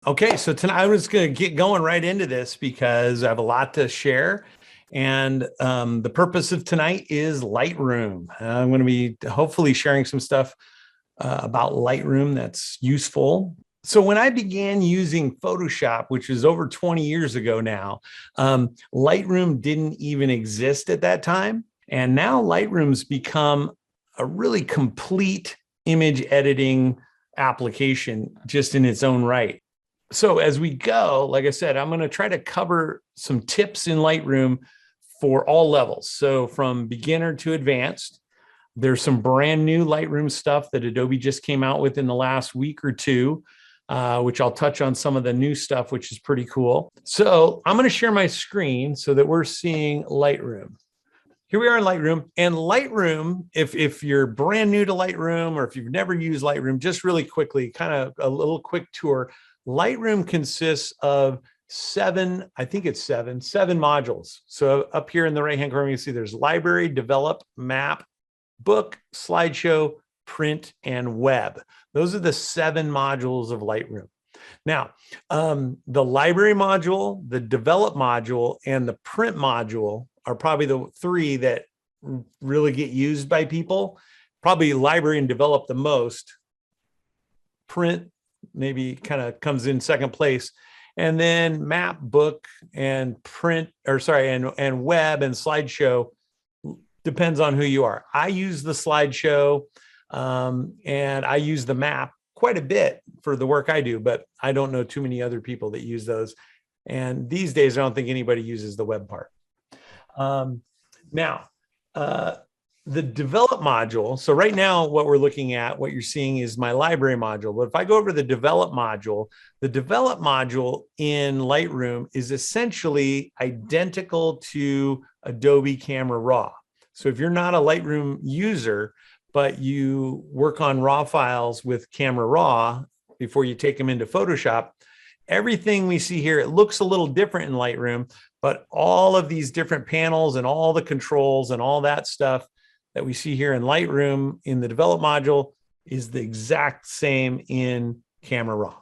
Okay, so tonight I'm just going to get going right into this because I have a lot to share. And the purpose of tonight is Lightroom. I'm going to be hopefully sharing some stuff about Lightroom that's useful. So when I began using Photoshop, which is over 20 years ago now, Lightroom didn't even exist at that time. And now Lightroom's become a really complete image editing application just in its own right. So as we go, like I said, I'm going to try to cover some tips in Lightroom for all levels. So from beginner to advanced. There's some brand new Lightroom stuff that Adobe just came out with in the last week or two, which I'll touch on some of the new stuff, which is pretty cool. So I'm going to share my screen so that we're seeing Lightroom. Here we are in Lightroom. And Lightroom, if you're brand new to Lightroom or if you've never used Lightroom, just really quickly, kind of a little quick tour. Lightroom consists of seven modules. So up here in the right-hand corner, you see there's library, develop, map, book, slideshow, print, and web. Those are the 7 modules of Lightroom. Now, the library module, the develop module, and the print module are probably the 3 that really get used by people. Probably library and develop the most. Print maybe kind of comes in second place. And then map, book, and print, and web and slideshow depends on who you are. I use the slideshow and I use the map quite a bit for the work I do, but I don't know too many other people that use those. And these days, I don't think anybody uses the web part. Now, the develop module. So right now, what we're looking at, what you're seeing is my library module. But if I go over to the develop module in Lightroom is essentially identical to Adobe Camera Raw. So if you're not a Lightroom user, but you work on raw files with Camera Raw before you take them into Photoshop, everything we see here, it looks a little different in Lightroom, but all of these different panels and all the controls and all that stuff that we see here in Lightroom in the develop module is the exact same in Camera Raw.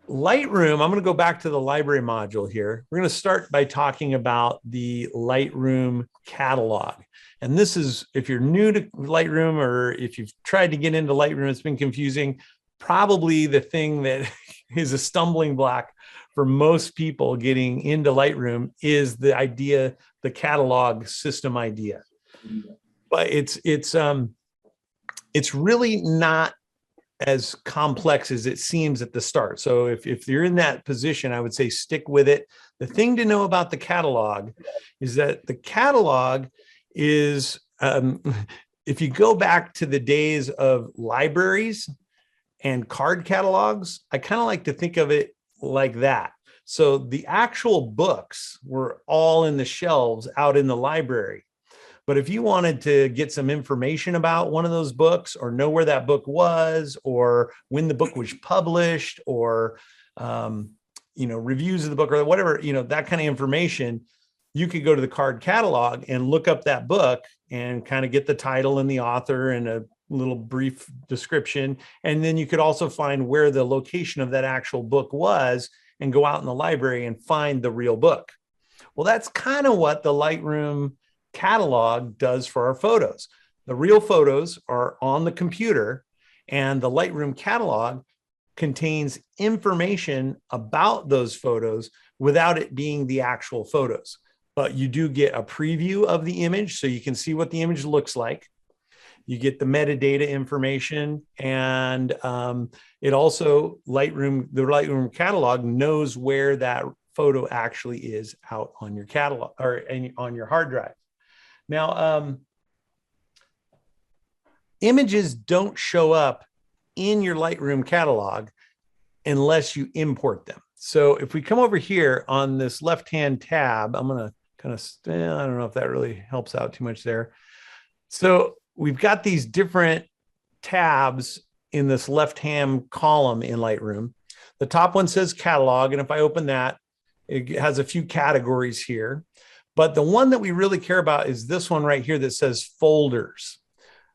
Lightroom, I'm going to go back to the library module here. We're going to start by talking about the Lightroom catalog. And this is, if you're new to Lightroom or if you've tried to get into Lightroom, it's been confusing. Probably the thing that is a stumbling block for most people getting into Lightroom is the catalog system idea. But it's really not as complex as it seems at the start. So if you're in that position, I would say stick with it. The thing to know about the catalog is that the catalog is, if you go back to the days of libraries and card catalogs, I kind of like to think of it like that. So the actual books were all in the shelves out in the library. But if you wanted to get some information about one of those books or know where that book was or when the book was published or, reviews of the book or whatever, that kind of information, you could go to the card catalog and look up that book and kind of get the title and the author and a little brief description. And then you could also find where the location of that actual book was and go out in the library and find the real book. Well, that's kind of what the Lightroom catalog does for our photos. The real photos are on the computer, and the Lightroom catalog contains information about those photos without it being the actual photos. But you do get a preview of the image, so you can see what the image looks like. You get the metadata information, and it also the Lightroom catalog knows where that photo actually is out on your catalog or on your hard drive. Now, images don't show up in your Lightroom catalog unless you import them. So if we come over here on this left-hand tab, I'm going to kind of, I don't know if that really helps out too much there. So we've got these different tabs in this left-hand column in Lightroom. The top one says catalog, and if I open that, it has a few categories here. But the one that we really care about is this one right here that says folders.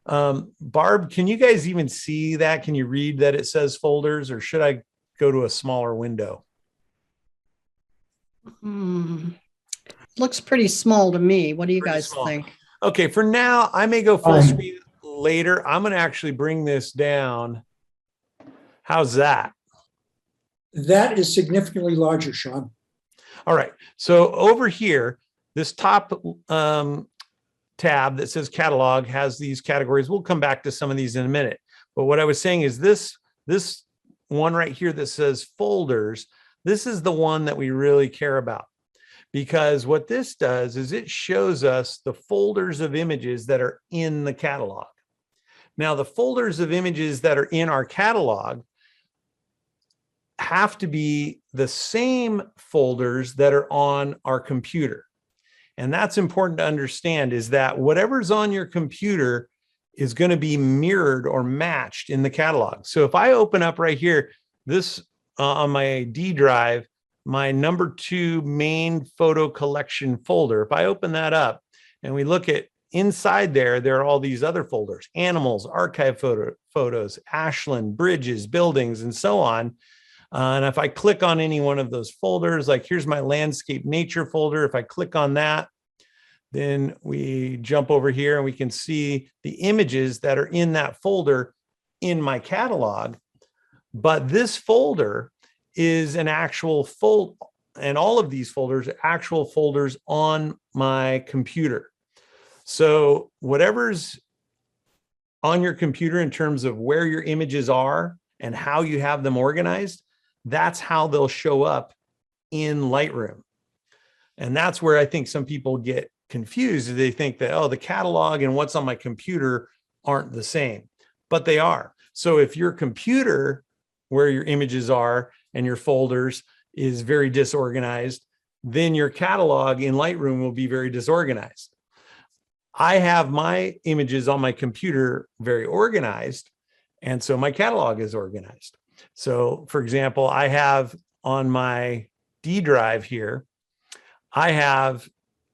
Barb, can you guys even see that? Can you read that it says folders, or should I go to a smaller window? Looks pretty small to me. What do you Pretty guys small. think? Okay, for now, I may go full Fine. screen later. I'm going to actually bring this down. How's that? That is significantly larger, Sean. All right. So over here, this top tab that says catalog has these categories. We'll come back to some of these in a minute. But what I was saying is this one right here that says folders, this is the one that we really care about. Because what this does is it shows us the folders of images that are in the catalog. Now, the folders of images that are in our catalog have to be the same folders that are on our computer. And that's important to understand, is that whatever's on your computer is going to be mirrored or matched in the catalog. So if I open up right here, this on my D drive, my #2 main photo collection folder, if I open that up and we look at inside there, there are all these other folders: animals, archive photos, Ashland, bridges, buildings, and so on. And if I click on any one of those folders, like here's my landscape nature folder. If I click on that, then we jump over here and we can see the images that are in that folder in my catalog. But this folder is an actual folder, and all of these folders are actual folders on my computer. So whatever's on your computer in terms of where your images are and how you have them organized, that's how they'll show up in Lightroom. And that's where I think some people get confused. They think that, oh, the catalog and what's on my computer aren't the same, but they are. So if your computer, where your images are and your folders, is very disorganized, then your catalog in Lightroom will be very disorganized. I have my images on my computer very organized, and so my catalog is organized. So for example, I have on my D drive here, I have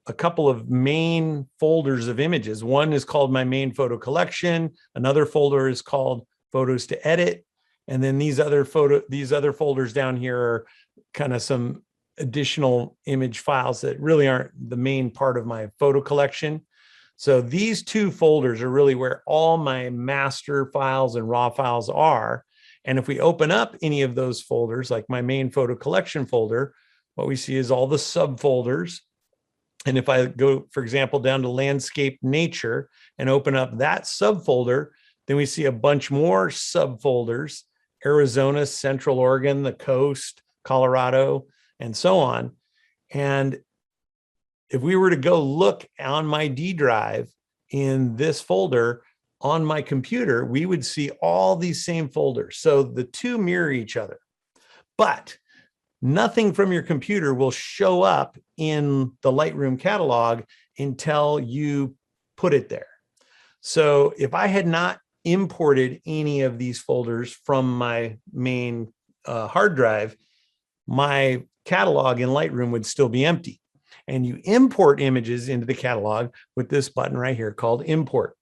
a couple of main folders of images. One is called my main photo collection. Another folder is called photos to edit. And then these other folders down here are kind of some additional image files that really aren't the main part of my photo collection. So these two folders are really where all my master files and raw files are. And if we open up any of those folders, like my main photo collection folder, what we see is all the subfolders. And if I go, for example, down to landscape nature and open up that subfolder, then we see a bunch more subfolders: Arizona, Central Oregon, the coast, Colorado, and so on. And if we were to go look on my D drive in this folder on my computer, we would see all these same folders. So the two mirror each other, but nothing from your computer will show up in the Lightroom catalog until you put it there. So if I had not imported any of these folders from my main hard drive, my catalog in Lightroom would still be empty. And you import images into the catalog with this button right here called import.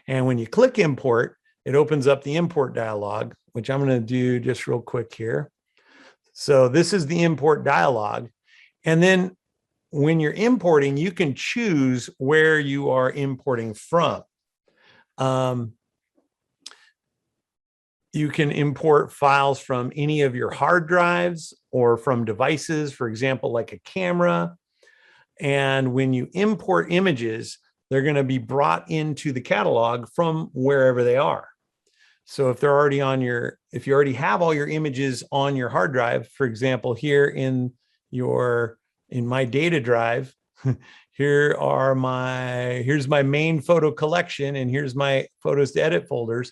And when you click import, it opens up the import dialog, which I'm going to do just real quick here. So this is the import dialog. And then when you're importing, you can choose where you are importing from. You can import files from any of your hard drives or from devices, for example, like a camera. And when you import images, they're going to be brought into the catalog from wherever they are. So if they're already on if you already have all your images on your hard drive, for example, here in my data drive, here's my main photo collection, and here's my photos to edit folders.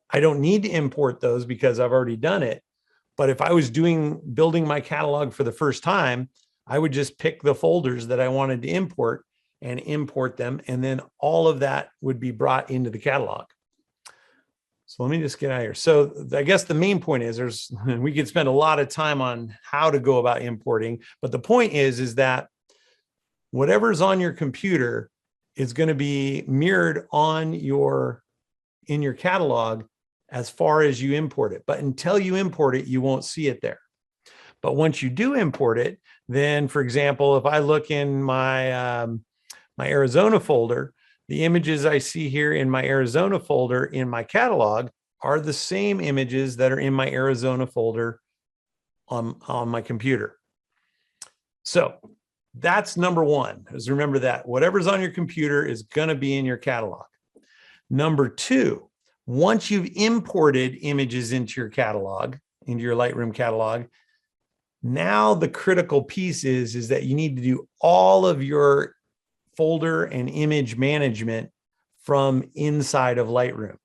I don't need to import those because I've already done it. But if I was building my catalog for the first time, I would just pick the folders that I wanted to import and import them. And then all of that would be brought into the catalog. So let me just get out of here. So I guess the main point is we could spend a lot of time on how to go about importing, but the point is that whatever's on your computer is going to be mirrored in your catalog as far as you import it. But until you import it, you won't see it there. But once you do import it, then, for example, if I look in my my Arizona folder, the images I see here in my Arizona folder in my catalog are the same images that are in my Arizona folder on my computer. So that's number one, is remember that whatever's on your computer is going to be in your catalog. Number two, once you've imported images into your catalog, into your Lightroom catalog, now the critical piece is that you need to do all of your folder and image management from inside of Lightroom.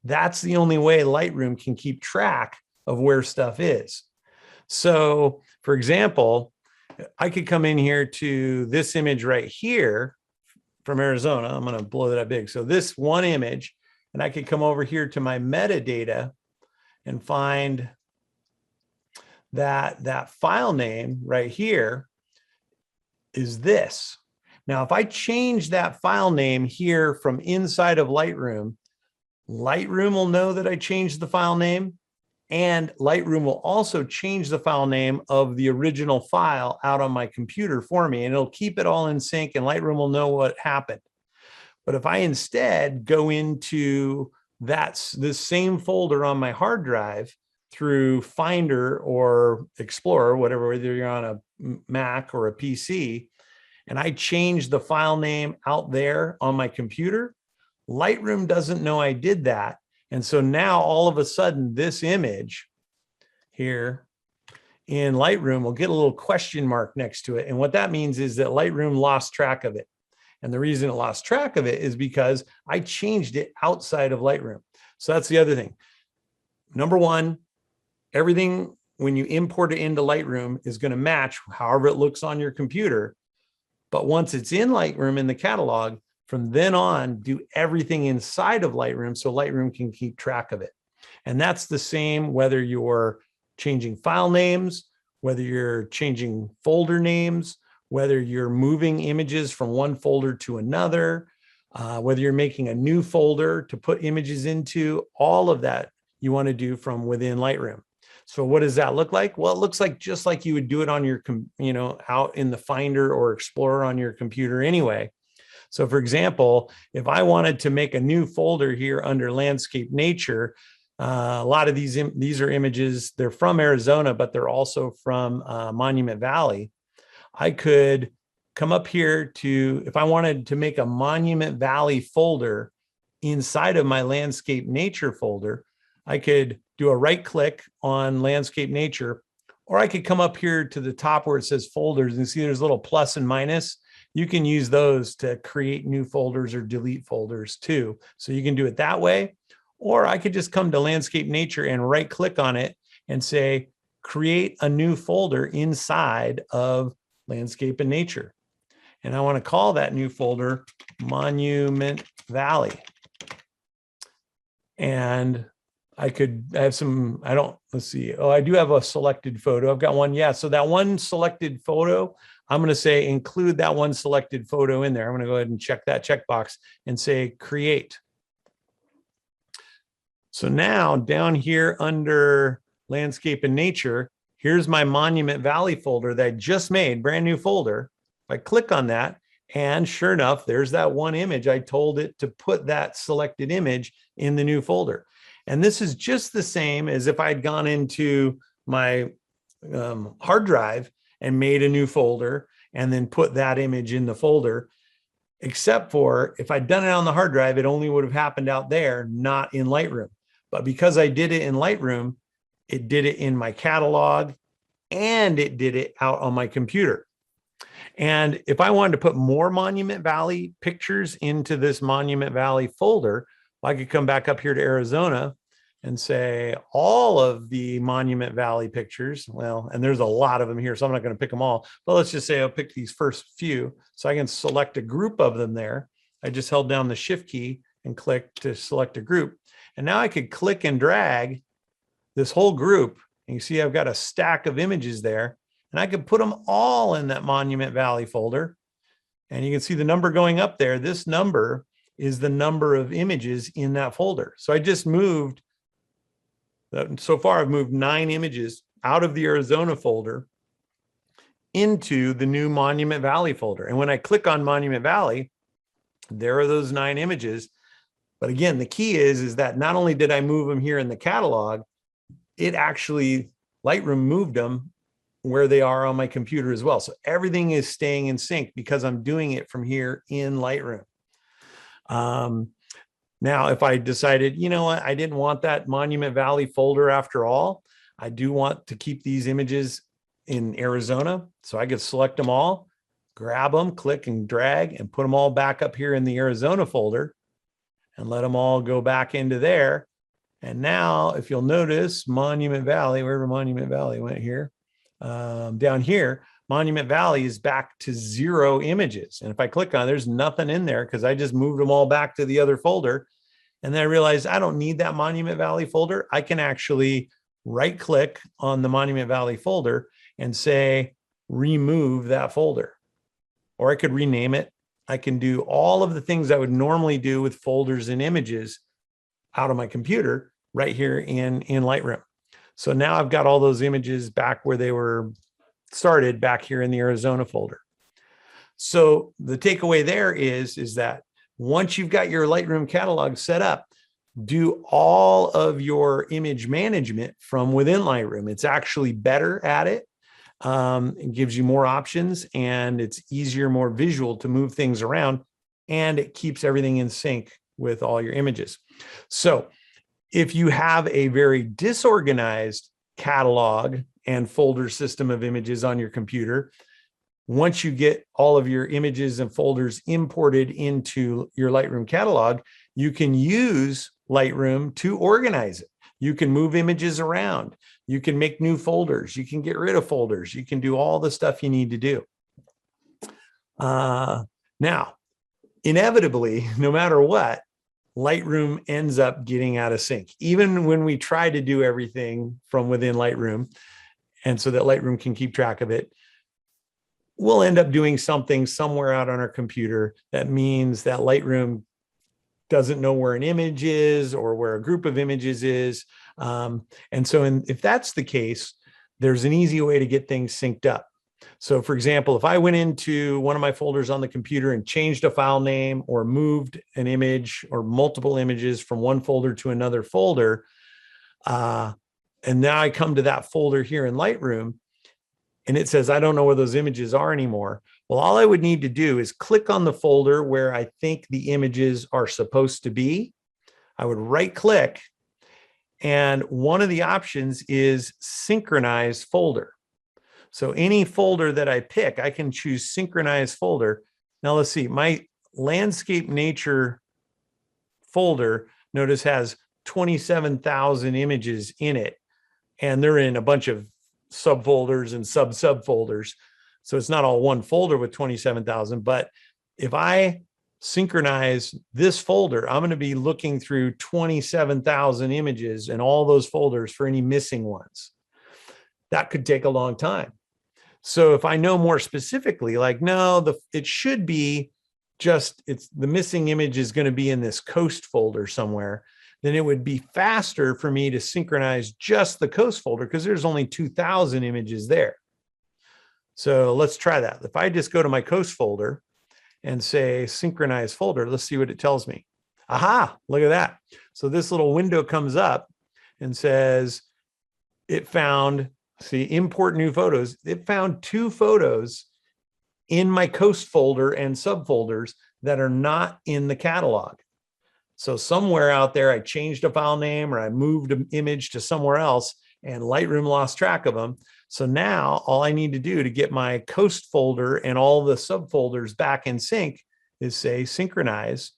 That's the only way Lightroom can keep track of where stuff is. So, for example, I could come in here to this image right here from Arizona. I'm going to blow that up big. So this one image, and I could come over here to my metadata and find that file name right here is this. Now, if I change that file name here from inside of Lightroom, Lightroom will know that I changed the file name, and Lightroom will also change the file name of the original file out on my computer for me, and it'll keep it all in sync, and Lightroom will know what happened. But if I instead go into this same folder on my hard drive through Finder or Explorer, whatever, whether you're on a Mac or a PC, and I change the file name out there on my computer, Lightroom doesn't know I did that. And so now all of a sudden this image here in Lightroom will get a little question mark next to it. And what that means is that Lightroom lost track of it. And the reason it lost track of it is because I changed it outside of Lightroom. So that's the other thing. Number one, everything when you import it into Lightroom is going to match however it looks on your computer. But once it's in Lightroom in the catalog, from then on, do everything inside of Lightroom so Lightroom can keep track of it. And that's the same whether you're changing file names, whether you're changing folder names, whether you're moving images from one folder to another, whether you're making a new folder to put images into, all of that you want to do from within Lightroom. So what does that look like? Well, it looks like just like you would do it on your, out in the Finder or Explorer on your computer anyway. So for example, if I wanted to make a new folder here under landscape nature, a lot of these are images, they're from Arizona, but they're also from Monument Valley. I could come up here to, if I wanted to make a Monument Valley folder inside of my landscape nature folder, I could do a right click on landscape nature, or I could come up here to the top where it says folders and see there's a little plus and minus. You can use those to create new folders or delete folders too. So you can do it that way, or I could just come to landscape nature and right click on it and say, create a new folder inside of landscape and nature. And I want to call that new folder Monument Valley. And I have some, let's see. Oh, I do have a selected photo. I've got one. Yeah. So that one selected photo, I'm going to say include that one selected photo in there. I'm going to go ahead and check that checkbox and say create. So now down here under landscape and nature, here's my Monument Valley folder that I just made, brand new folder. If I click on that, and sure enough, there's that one image. I told it to put that selected image in the new folder. And this is just the same as if I'd gone into my hard drive and made a new folder and then put that image in the folder, except for if I'd done it on the hard drive, it only would have happened out there, not in Lightroom. But because I did it in Lightroom, it did it in my catalog and it did it out on my computer. And if I wanted to put more Monument Valley pictures into this Monument Valley folder, I could come back up here to Arizona and say all of the Monument Valley pictures. Well, and there's a lot of them here, so I'm not going to pick them all, but let's just say I'll pick these first few. So I can select a group of them there. I just held down the Shift key and click to select a group. And now I could click and drag this whole group. And you see I've got a stack of images there, and I could put them all in that Monument Valley folder. And you can see the number going up there. This number is the number of images in that folder. So I just moved So far, I've moved 9 images out of the Arizona folder into the new Monument Valley folder. And when I click on Monument Valley, there are those 9 images. But again, the key is that not only did I move them here in the catalog, it actually, Lightroom moved them where they are on my computer as well. So everything is staying in sync because I'm doing it from here in Lightroom. Now, if I decided, you know what, I didn't want that Monument Valley folder after all, I do want to keep these images in Arizona. So I could select them all, grab them, click and drag, and put them all back up here in the Arizona folder and let them all go back into there. And now, if you'll notice, Monument Valley, wherever Monument Valley went here, down here, Monument Valley is back to 0 images. And if I click on it, there's nothing in there because I just moved them all back to the other folder. And then I realized I don't need that Monument Valley folder. I can actually right click on the Monument Valley folder and say, remove that folder. Or I could rename it. I can do all of the things I would normally do with folders and images out of my computer right here in Lightroom. So now I've got all those images back where they were started back here in the Arizona folder. So the takeaway there is that once you've got your Lightroom catalog set up, do all of your image management from within Lightroom. It's actually better at it. It gives you more options and it's easier, more visual to move things around, and it keeps everything in sync with all your images. So if you have a very disorganized catalog and folder system of images on your computer, once you get all of your images and folders imported into your Lightroom catalog, you can use Lightroom to organize it. You can move images around. You can make new folders. You can get rid of folders. You can do all the stuff you need to do. Now, inevitably, no matter what, Lightroom ends up getting out of sync. Even when we try to do everything from within Lightroom, and so that Lightroom can keep track of it, we'll end up doing something somewhere out on our computer that means that Lightroom doesn't know where an image is or where a group of images is. And so if that's the case, there's an easy way to get things synced up. So for example, if I went into one of my folders on the computer and changed a file name or moved an image or multiple images from one folder to another folder, and now I come to that folder here in Lightroom, and it says, I don't know where those images are anymore. Well, all I would need to do is click on the folder where I think the images are supposed to be. I would right click, and one of the options is synchronize folder. So any folder that I pick, I can choose synchronize folder. Now let's see, my landscape nature folder, notice, has 27,000 images in it, and they're in a bunch of subfolders and subfolders. So it's not all one folder with 27,000, but if I synchronize this folder, I'm going to be looking through 27,000 images and all those folders for any missing ones. That could take a long time. So if I know more specifically, like, no, it should be just, the missing image is going to be in this coast folder somewhere, then it would be faster for me to synchronize just the coast folder because there's only 2,000 images there. So let's try that. If I just go to my coast folder and say synchronize folder, let's see what it tells me. Aha, look at that. So this little window comes up and says it found, see, import new photos. It found 2 photos in my coast folder and subfolders that are not in the catalog. So somewhere out there, I changed a file name or I moved an image to somewhere else and Lightroom lost track of them. So now all I need to do to get my coast folder and all the subfolders back in sync is say synchronize,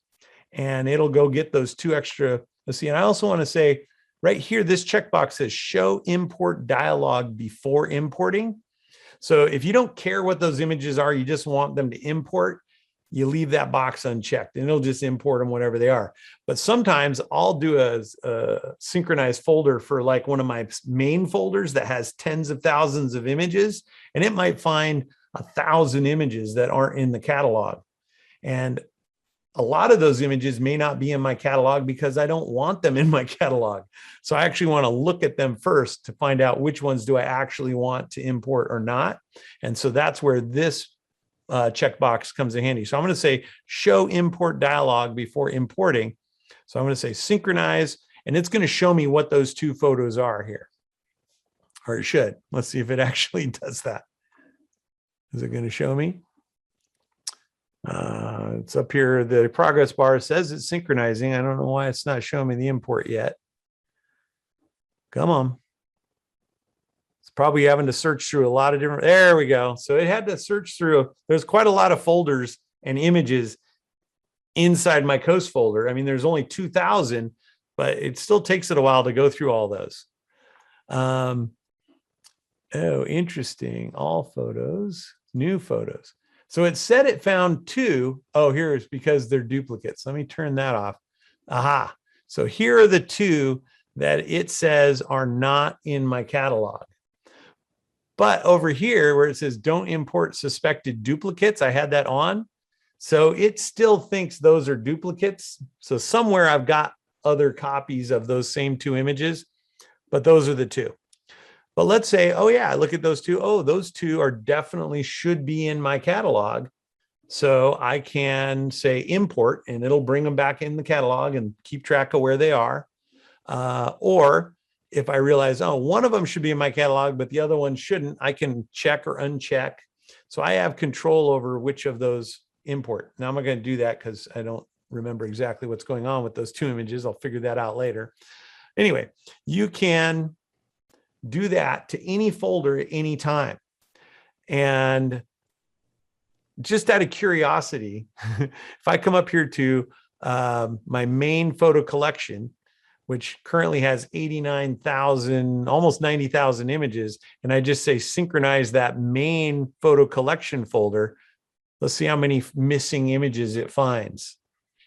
and it'll go get those 2 extra. Let's see. And I also want to say right here, this checkbox says show import dialog before importing. So if you don't care what those images are, you just want them to import, you leave that box unchecked and it'll just import them whatever they are. But sometimes I'll do a synchronized folder for like one of my main folders that has tens of thousands of images, and it might find 1,000 images that aren't in the catalog. And a lot of those images may not be in my catalog because I don't want them in my catalog. So I actually want to look at them first to find out which ones do I actually want to import or not. And so that's where this checkbox comes in handy. So I'm going to say show import dialog before importing. So I'm going to say synchronize, and it's going to show me what those two photos are here. Or it should. Let's see if it actually does that. Is it going to show me? It's up here. The progress bar says it's synchronizing. I don't know why it's not showing me the import yet. Come on. It's probably having to search through a lot of different. There we go. So it had to search through. There's quite a lot of folders and images inside my Coast folder. I mean, there's only 2,000, but it still takes it a while to go through all those. Oh, interesting. All photos, new photos. So it said it found 2. Oh, here it's because they're duplicates. Let me turn that off. Aha. So here are the 2 that it says are not in my catalog. But over here where it says don't import suspected duplicates, I had that on. So it still thinks those are duplicates. So somewhere I've got other copies of those same 2 images, but those are the 2. But let's say, oh yeah, look at those 2. Oh, those 2 are definitely should be in my catalog. So I can say import and it'll bring them back in the catalog and keep track of where they are. Or if I realize, oh, one of them should be in my catalog, but the other one shouldn't, I can check or uncheck. So I have control over which of those import. Now I'm not going to do that because I don't remember exactly what's going on with those 2 images. I'll figure that out later. Anyway, you can do that to any folder at any time. And just out of curiosity, if I come up here to my main photo collection, which currently has 89,000, almost 90,000 images, and I just say synchronize that main photo collection folder, let's see how many missing images it finds.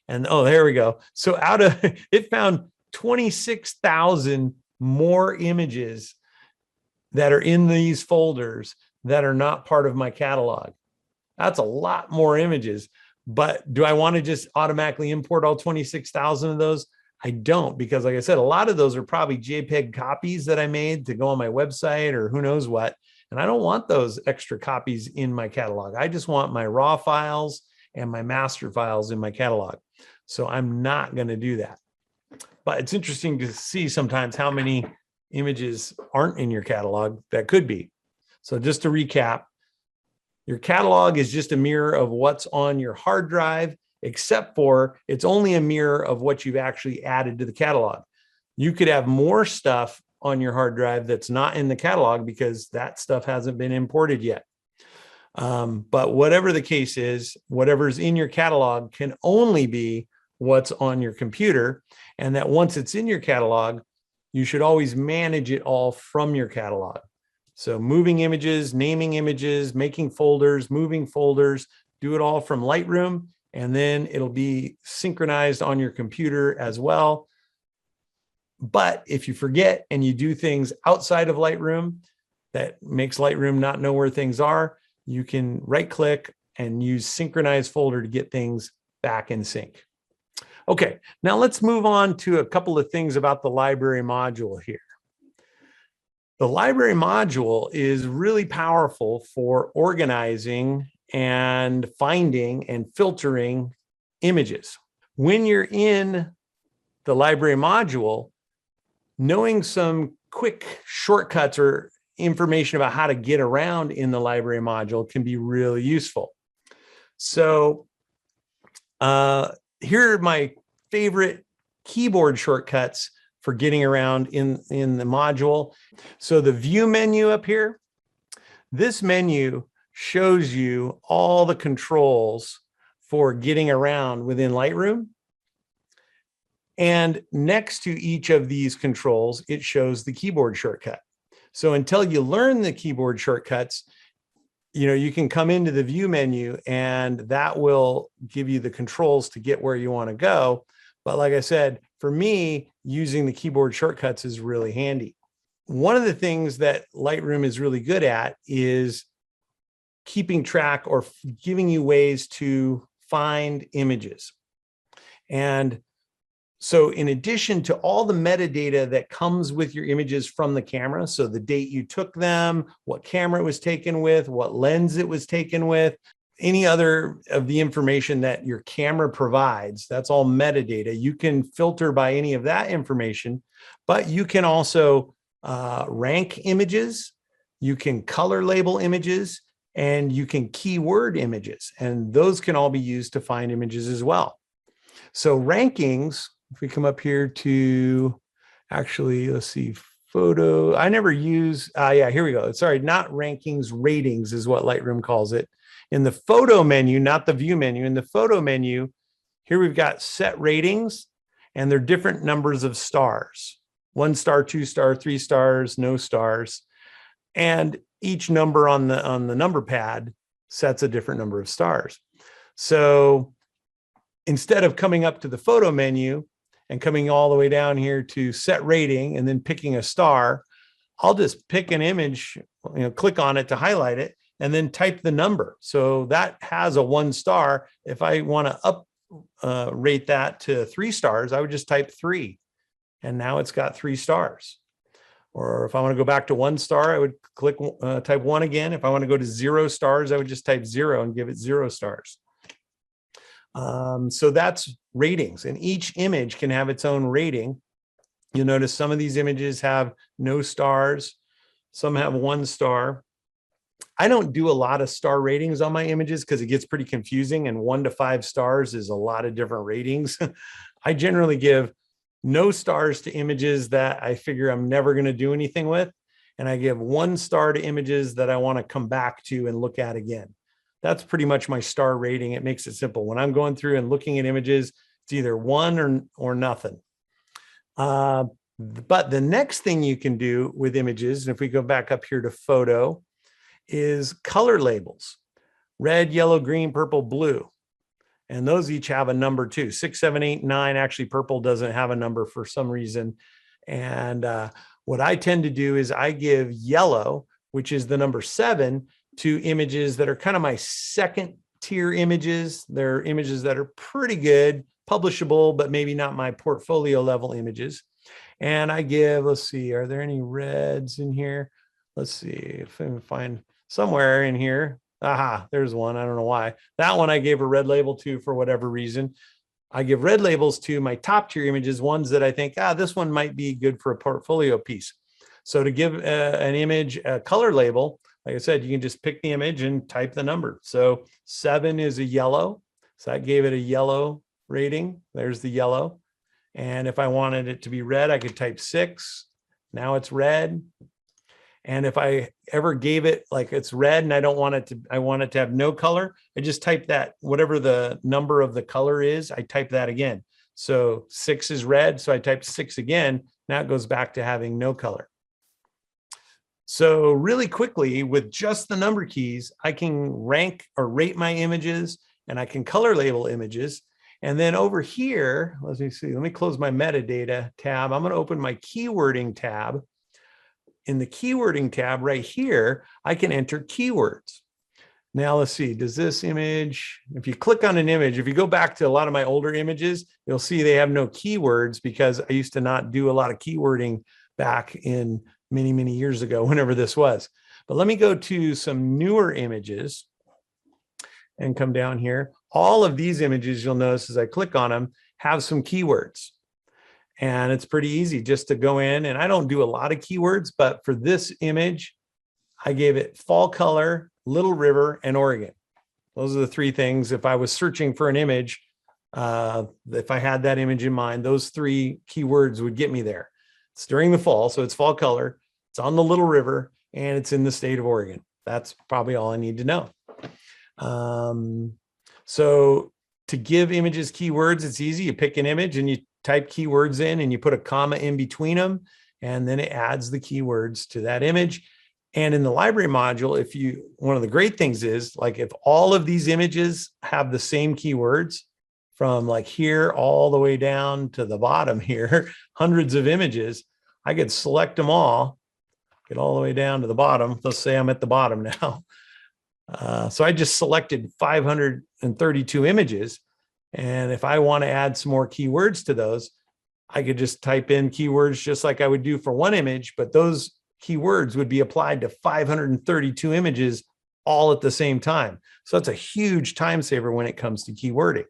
And oh, there we go. So out of it found 26,000 more images that are in these folders that are not part of my catalog. That's a lot more images, but do I want to just automatically import all 26,000 of those? I don't, because like I said, a lot of those are probably JPEG copies that I made to go on my website or who knows what. And I don't want those extra copies in my catalog. I just want my raw files and my master files in my catalog. So I'm not going to do that. But it's interesting to see sometimes how many images aren't in your catalog that could be. So just to recap, your catalog is just a mirror of what's on your hard drive, except for it's only a mirror of what you've actually added to the catalog. You could have more stuff on your hard drive that's not in the catalog because that stuff hasn't been imported yet. But whatever the case is, whatever's in your catalog can only be what's on your computer. And that once it's in your catalog, you should always manage it all from your catalog. So moving images, naming images, making folders, moving folders, do it all from Lightroom, and then it'll be synchronized on your computer as well. But if you forget and you do things outside of Lightroom that makes Lightroom not know where things are, you can right click and use synchronize folder to get things back in sync. Okay, now let's move on to a couple of things about the library module here. The library module is really powerful for organizing and finding and filtering images. When you're in the library module, knowing some quick shortcuts or information about how to get around in the library module can be really useful. So here are my favorite keyboard shortcuts for getting around in the module. So the view menu up here, this menu shows you all the controls for getting around within Lightroom. And next to each of these controls, it shows the keyboard shortcut. So until you learn the keyboard shortcuts, you can come into the view menu and that will give you the controls to get where you want to go. But like I said, for me, using the keyboard shortcuts is really handy. One of the things that Lightroom is really good at is keeping track or giving you ways to find images. And so in addition to all the metadata that comes with your images from the camera, so the date you took them, what camera it was taken with, what lens it was taken with, any other of the information that your camera provides, that's all metadata. You can filter by any of that information, but you can also rank images, you can color label images, and you can keyword images. And those can all be used to find images as well. So rankings, if we come up here to actually, let's see, photo, I never use, yeah, here we go. Sorry, not rankings, ratings is what Lightroom calls it. In the photo menu, not the view menu, in the photo menu, here we've got set ratings, and they're different numbers of stars. 1 star, 2 star, 3 stars, no stars. And each number on the number pad sets a different number of stars. So instead of coming up to the photo menu and coming all the way down here to set rating and then picking a star, I'll just pick an image, click on it to highlight it, and then type the number. So that has a 1 star. If I want to rate that to 3 stars, I would just type 3. And now it's got 3 stars. Or if I want to go back to 1 star, I would click type 1 again. If I want to go to 0 stars, I would just type 0 and give it 0 stars. So that's ratings, and each image can have its own rating. You'll notice some of these images have no stars, some have 1 star. I don't do a lot of star ratings on my images because it gets pretty confusing, and 1 to 5 stars is a lot of different ratings. I generally give no stars to images that I figure I'm never going to do anything with, and I give 1 star to images that I want to come back to and look at again. That's pretty much my star rating. It makes it simple. When I'm going through and looking at images, it's either 1 or nothing. But the next thing you can do with images, and if we go back up here to photo, is color labels: red, yellow, green, purple, blue. And those each have a number too. 6, 7, 8, 9. Actually, purple doesn't have a number for some reason. And what I tend to do is I give yellow, which is the number 7, to images that are kind of my second tier images. They're images that are pretty good, publishable, but maybe not my portfolio level images. And I give, let's see, are there any reds in here? Let's see if I can find somewhere in here. Aha, there's one. I don't know why. That one I gave a red label to for whatever reason. I give red labels to my top tier images, ones that I think, this one might be good for a portfolio piece. So to give an image a color label, like I said, you can just pick the image and type the number. So 7 is a yellow. So I gave it a yellow rating. There's the yellow. And if I wanted it to be red, I could type 6. Now it's red. And if I ever gave it like it's red and I don't want it to, I want it to have no color, I just type that, whatever the number of the color is, I type that again. So 6 is red. So I typed 6 again. Now it goes back to having no color. So really quickly, with just the number keys, I can rank or rate my images, and I can color label images. And then over here, let me see, let me close my metadata tab. I'm going to open my keywording tab. In the keywording tab right here, I can enter keywords. Now let's see, does this image, if you click on an image, if you go back to a lot of my older images, you'll see they have no keywords because I used to not do a lot of keywording back in many, many years ago, whenever this was. But let me go to some newer images and come down here. All of these images, you'll notice as I click on them, have some keywords. And it's pretty easy just to go in, and I don't do a lot of keywords, but for this image, I gave it fall color, Little River, and Oregon. Those are the 3 things. If I was searching for an image, if I had that image in mind, those 3 keywords would get me there. It's during the fall, so it's fall color, it's on the Little River, and it's in the state of Oregon. That's probably all I need to know. So to give images keywords, it's easy. You pick an image and you type keywords in and you put a comma in between them, and then it adds the keywords to that image. And in the library module, one of the great things is, like, if all of these images have the same keywords from like here all the way down to the bottom here, hundreds of images, I could select them all, get all the way down to the bottom. Let's say I'm at the bottom now. So I just selected 532 images. And if I want to add some more keywords to those, I could just type in keywords just like I would do for one image, but those keywords would be applied to 532 images all at the same time. So that's a huge time saver when it comes to keywording.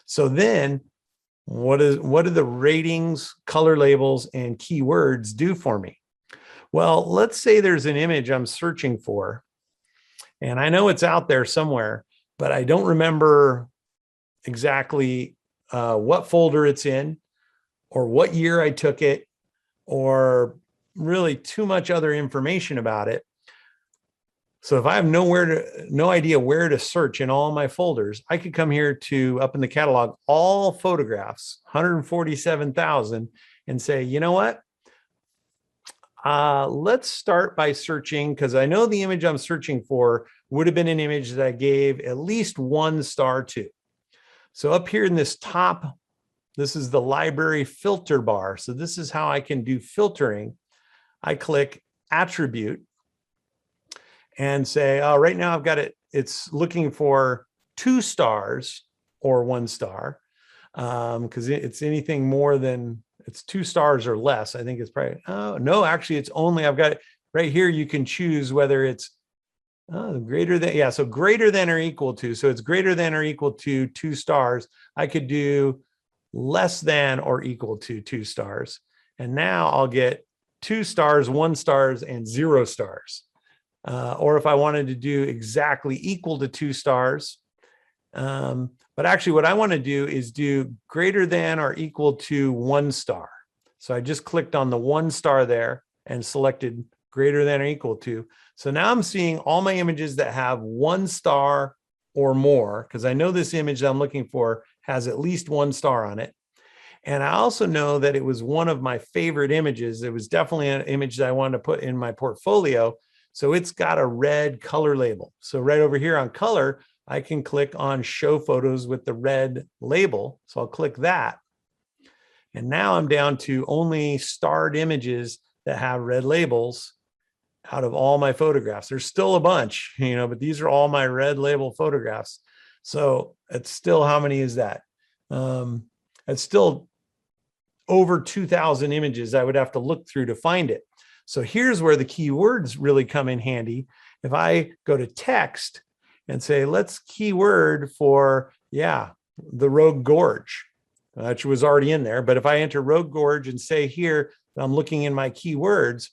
So then what do the ratings, color labels, and keywords do for me? Well, let's say there's an image I'm searching for, and I know it's out there somewhere, but I don't remember exactly what folder it's in, or what year I took it, or really too much other information about it. So if I have no idea where to search in all my folders, I could come here to up in the catalog, all photographs, 147,000, and say, you know what? Let's start by searching, because I know the image I'm searching for would have been an image that I gave at least 1 star to. So up here in this top, this is the library filter bar. So this is how I can do filtering. I click attribute and say, oh, right now I've got it. It's looking for 2 stars or 1 star, because it's anything more than, it's 2 stars or less. I think it's probably, oh, no, actually it's only, I've got it right here. You can choose whether it's greater than, yeah, so greater than or equal to. So it's greater than or equal to 2 stars. I could do less than or equal to 2 stars. And now I'll get 2 stars, 1 stars, and 0 stars. Or if I wanted to do exactly equal to 2 stars, but actually what I want to do is do greater than or equal to 1 star. So I just clicked on the 1 star there and selected greater than or equal to. So now I'm seeing all my images that have 1 star or more, because I know this image that I'm looking for has at least 1 star on it. And I also know that it was one of my favorite images. It was definitely an image that I wanted to put in my portfolio. So it's got a red color label. So right over here on color, I can click on show photos with the red label. So I'll click that. And now I'm down to only starred images that have red labels out of all my photographs. There's still a bunch, but these are all my red label photographs. So it's still, how many is that? It's still over 2,000 images I would have to look through to find it. So here's where the keywords really come in handy. If I go to text and say, let's keyword for, yeah, the Rogue Gorge, which was already in there. But if I enter Rogue Gorge and say here that I'm looking in my keywords,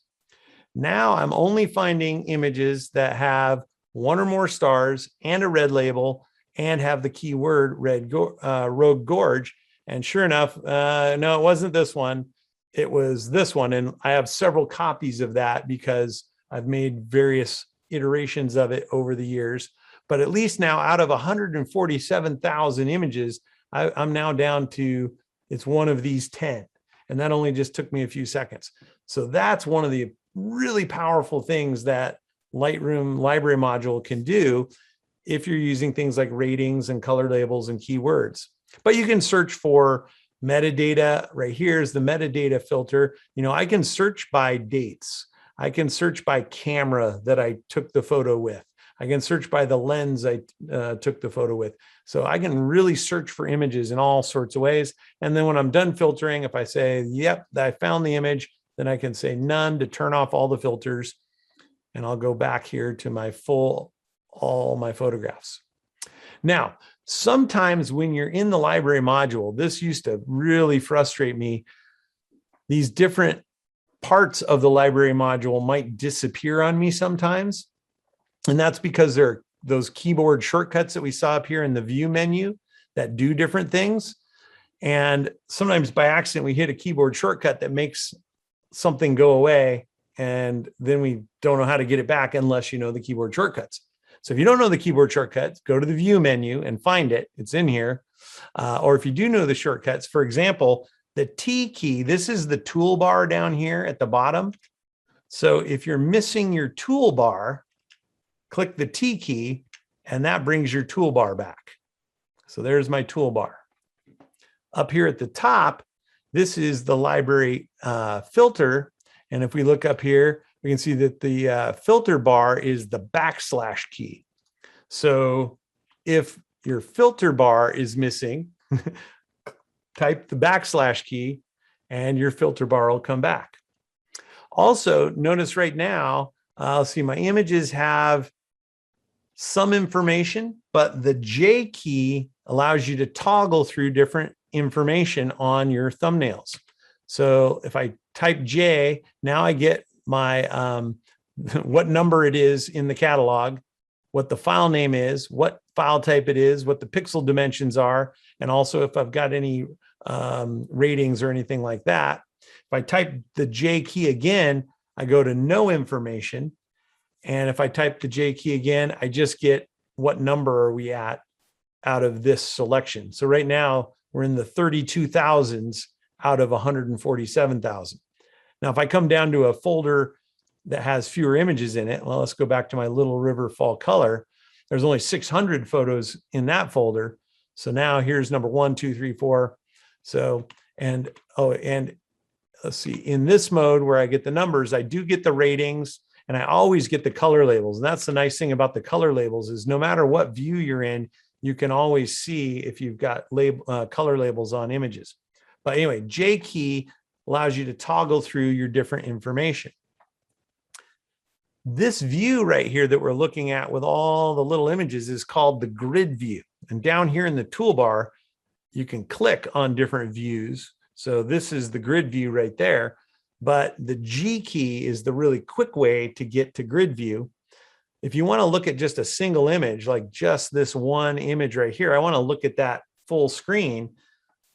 now I'm only finding images that have 1 or more stars and a red label and have the keyword Rogue Gorge. And sure enough, no, it wasn't this one. It was this one. And I have several copies of that because I've made various iterations of it over the years. But at least now out of 147,000 images, I'm now down to, it's one of these 10. And that only just took me a few seconds. So that's one of the really powerful things that Lightroom library module can do if you're using things like ratings and color labels and keywords. But you can search for metadata. Right here is the metadata filter. I can search by dates. I can search by camera that I took the photo with. I can search by the lens I took the photo with. So I can really search for images in all sorts of ways. And then when I'm done filtering, if I say, yep, I found the image, then I can say none to turn off all the filters. And I'll go back here to my all my photographs. Now, sometimes when you're in the library module, this used to really frustrate me. These different parts of the library module might disappear on me sometimes. And that's because there are those keyboard shortcuts that we saw up here in the view menu that do different things. And sometimes by accident, we hit a keyboard shortcut that makes something go away. And then we don't know how to get it back unless you know the keyboard shortcuts. So if you don't know the keyboard shortcuts, go to the view menu and find it. It's in here. Or if you do know the shortcuts, for example, the T key, this is the toolbar down here at the bottom. So if you're missing your toolbar, click the T key and that brings your toolbar back. So there's my toolbar. Up here at the top, this is the library filter. And if we look up here, we can see that the filter bar is the / key. So if your filter bar is missing, type the / key and your filter bar will come back. Also, notice right now, I'll see my images have some information, but the J key allows you to toggle through different information on your thumbnails. So if I type J, now I get my what number it is in the catalog, what the file name is, what file type it is, what the pixel dimensions are, and also if I've got any ratings or anything like that. If I type the J key again, I go to no information. And if I type the J key again, I just get what number are we at out of this selection. So right now we're in the 32,000s out of 147,000. Now, if I come down to a folder that has fewer images in it, well, let's go back to my Little River Fall Color. There's only 600 photos in that folder. So now here's number 1, 2, 3, 4. So, and let's see, in this mode where I get the numbers, I do get the ratings and I always get the color labels. And that's the nice thing about the color labels is no matter what view you're in, you can always see if you've got color labels on images. But anyway, J key allows you to toggle through your different information. This view right here that we're looking at with all the little images is called the grid view. And down here in the toolbar, you can click on different views. So this is the grid view right there. But the G key is the really quick way to get to grid view. If you want to look at just a single image, like just this one image right here, I want to look at that full screen.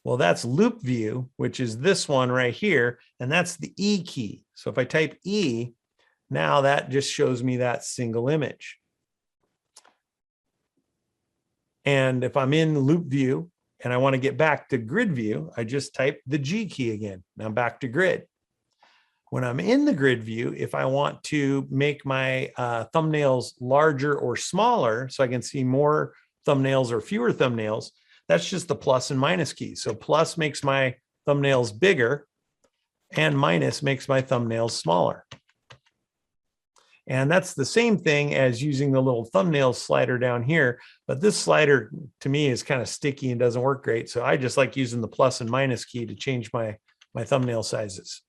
Well, that's loop view, which is this one right here, and that's the E key. So if I type E, now that just shows me that single image. And if I'm in loop view and I want to get back to grid view, I just type the G key again. Now I'm back to grid. When I'm in the grid view, if I want to make my thumbnails larger or smaller so I can see more thumbnails or fewer thumbnails, that's just the plus and minus keys. So plus makes my thumbnails bigger and minus makes my thumbnails smaller. And that's the same thing as using the little thumbnail slider down here. But this slider to me is kind of sticky and doesn't work great. So I just like using the plus and minus key to change my thumbnail sizes.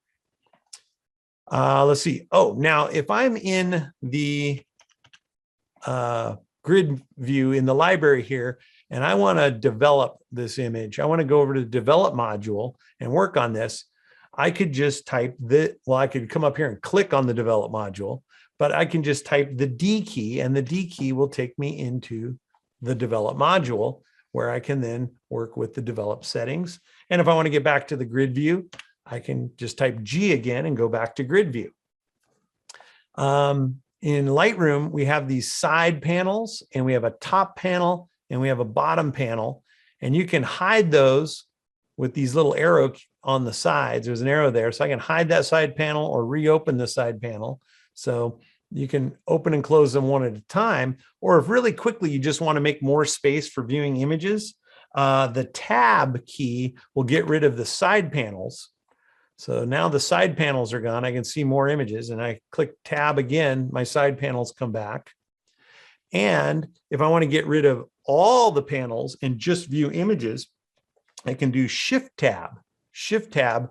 Let's see. Oh, now if I'm in the grid view in the library here, and I want to develop this image, I want to go over to the develop module and work on this. I could just type I could come up here and click on the develop module, but I can just type the D key and the D key will take me into the develop module where I can then work with the develop settings. And if I want to get back to the grid view, I can just type G again and go back to grid view. In Lightroom, we have these side panels and we have a top panel and we have a bottom panel, and you can hide those with these little arrows on the sides. There's an arrow there, so I can hide that side panel or reopen the side panel. So you can open and close them one at a time, or if really quickly you just want to make more space for viewing images, the tab key will get rid of the side panels. So now the side panels are gone. I can see more images, and I click tab again, my side panels come back. And if I want to get rid of all the panels and just view images, I can do shift tab. Shift tab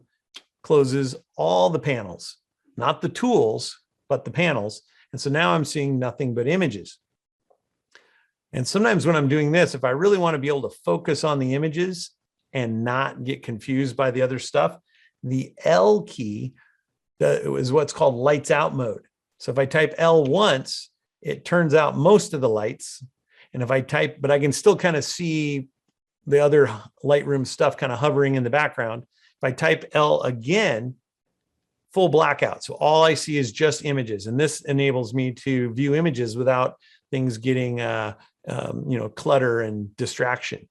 closes all the panels, not the tools, but the panels. And so now I'm seeing nothing but images. And sometimes when I'm doing this, if I really want to be able to focus on the images and not get confused by the other stuff, the L key is what's called lights out mode. So if I type L once, it turns out most of the lights. And if I type, but I can still kind of see the other Lightroom stuff kind of hovering in the background. If I type L again, full blackout. So all I see is just images. And this enables me to view images without things getting, clutter and distraction.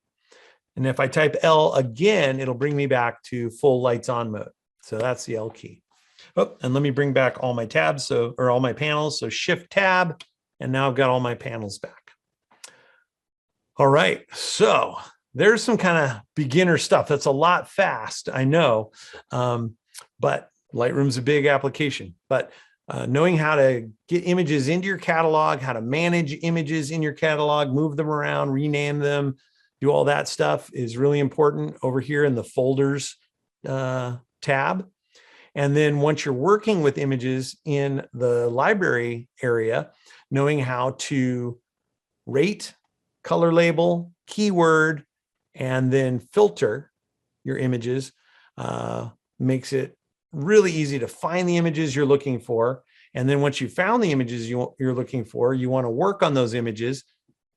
And if I type L again, it'll bring me back to full lights on mode. So that's the L key. Oh, and let me bring back all my tabs, or all my panels. So shift tab, and now I've got all my panels back. All right, so there's some kind of beginner stuff. That's a lot fast, I know, but Lightroom's a big application. But knowing how to get images into your catalog, how to manage images in your catalog, move them around, rename them, do all that stuff is really important over here in the folders tab. And then once you're working with images in the library area, knowing how to rate, color label, keyword, and then filter your images makes it really easy to find the images you're looking for. And then once you found the images you're looking for, you want to work on those images,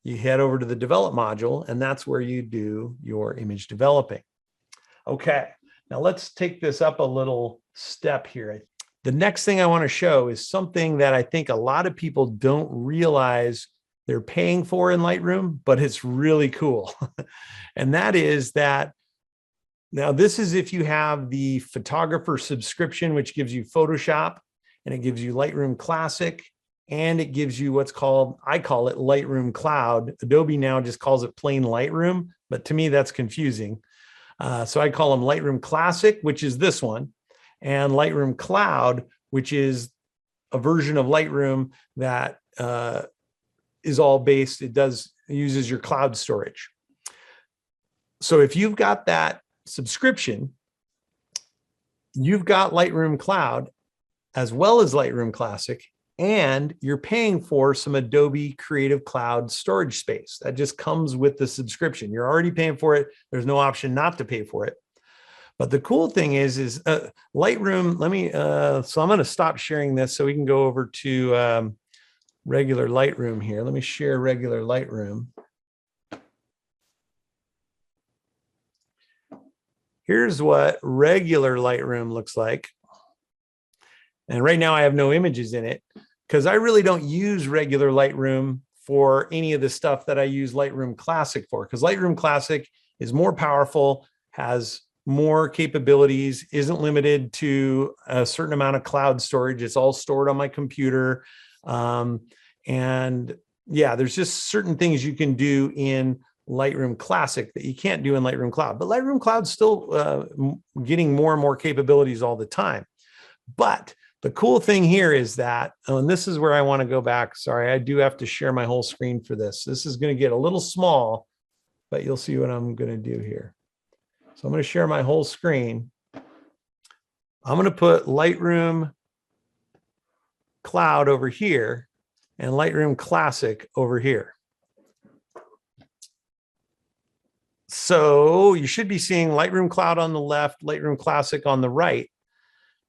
you head over to the develop module, and that's where you do your image developing. Okay, now let's take this up a little step here. The next thing I want to show is something that I think a lot of people don't realize they're paying for in Lightroom, but it's really cool. And that is that now this is if you have the photographer subscription, which gives you Photoshop, and it gives you Lightroom Classic, and it gives you what's called, I call it Lightroom Cloud. Adobe now just calls it plain Lightroom, but to me that's confusing. So I call them Lightroom Classic, which is this one, and Lightroom Cloud, which is a version of Lightroom that is all based, it uses your cloud storage. So if you've got that subscription, you've got Lightroom Cloud as well as Lightroom Classic, and you're paying for some Adobe Creative Cloud storage space. That just comes with the subscription. You're already paying for it. There's no option not to pay for it. But the cool thing is Lightroom, so I'm going to stop sharing this so we can go over to regular Lightroom here. Let me share regular Lightroom. Here's what regular Lightroom looks like. And right now I have no images in it because I really don't use regular Lightroom for any of the stuff that I use Lightroom Classic for, because Lightroom Classic is more powerful, has more capabilities, isn't limited to a certain amount of cloud storage. It's all stored on my computer. And yeah, there's just certain things you can do in Lightroom Classic that you can't do in Lightroom Cloud. But Lightroom Cloud's still getting more and more capabilities all the time. But the cool thing here is that, and this is where I want to go back. Sorry, I do have to share my whole screen for this. This is going to get a little small, but you'll see what I'm going to do here. So I'm going to share my whole screen. I'm going to put Lightroom Cloud over here and Lightroom Classic over here. So you should be seeing Lightroom Cloud on the left, Lightroom Classic on the right.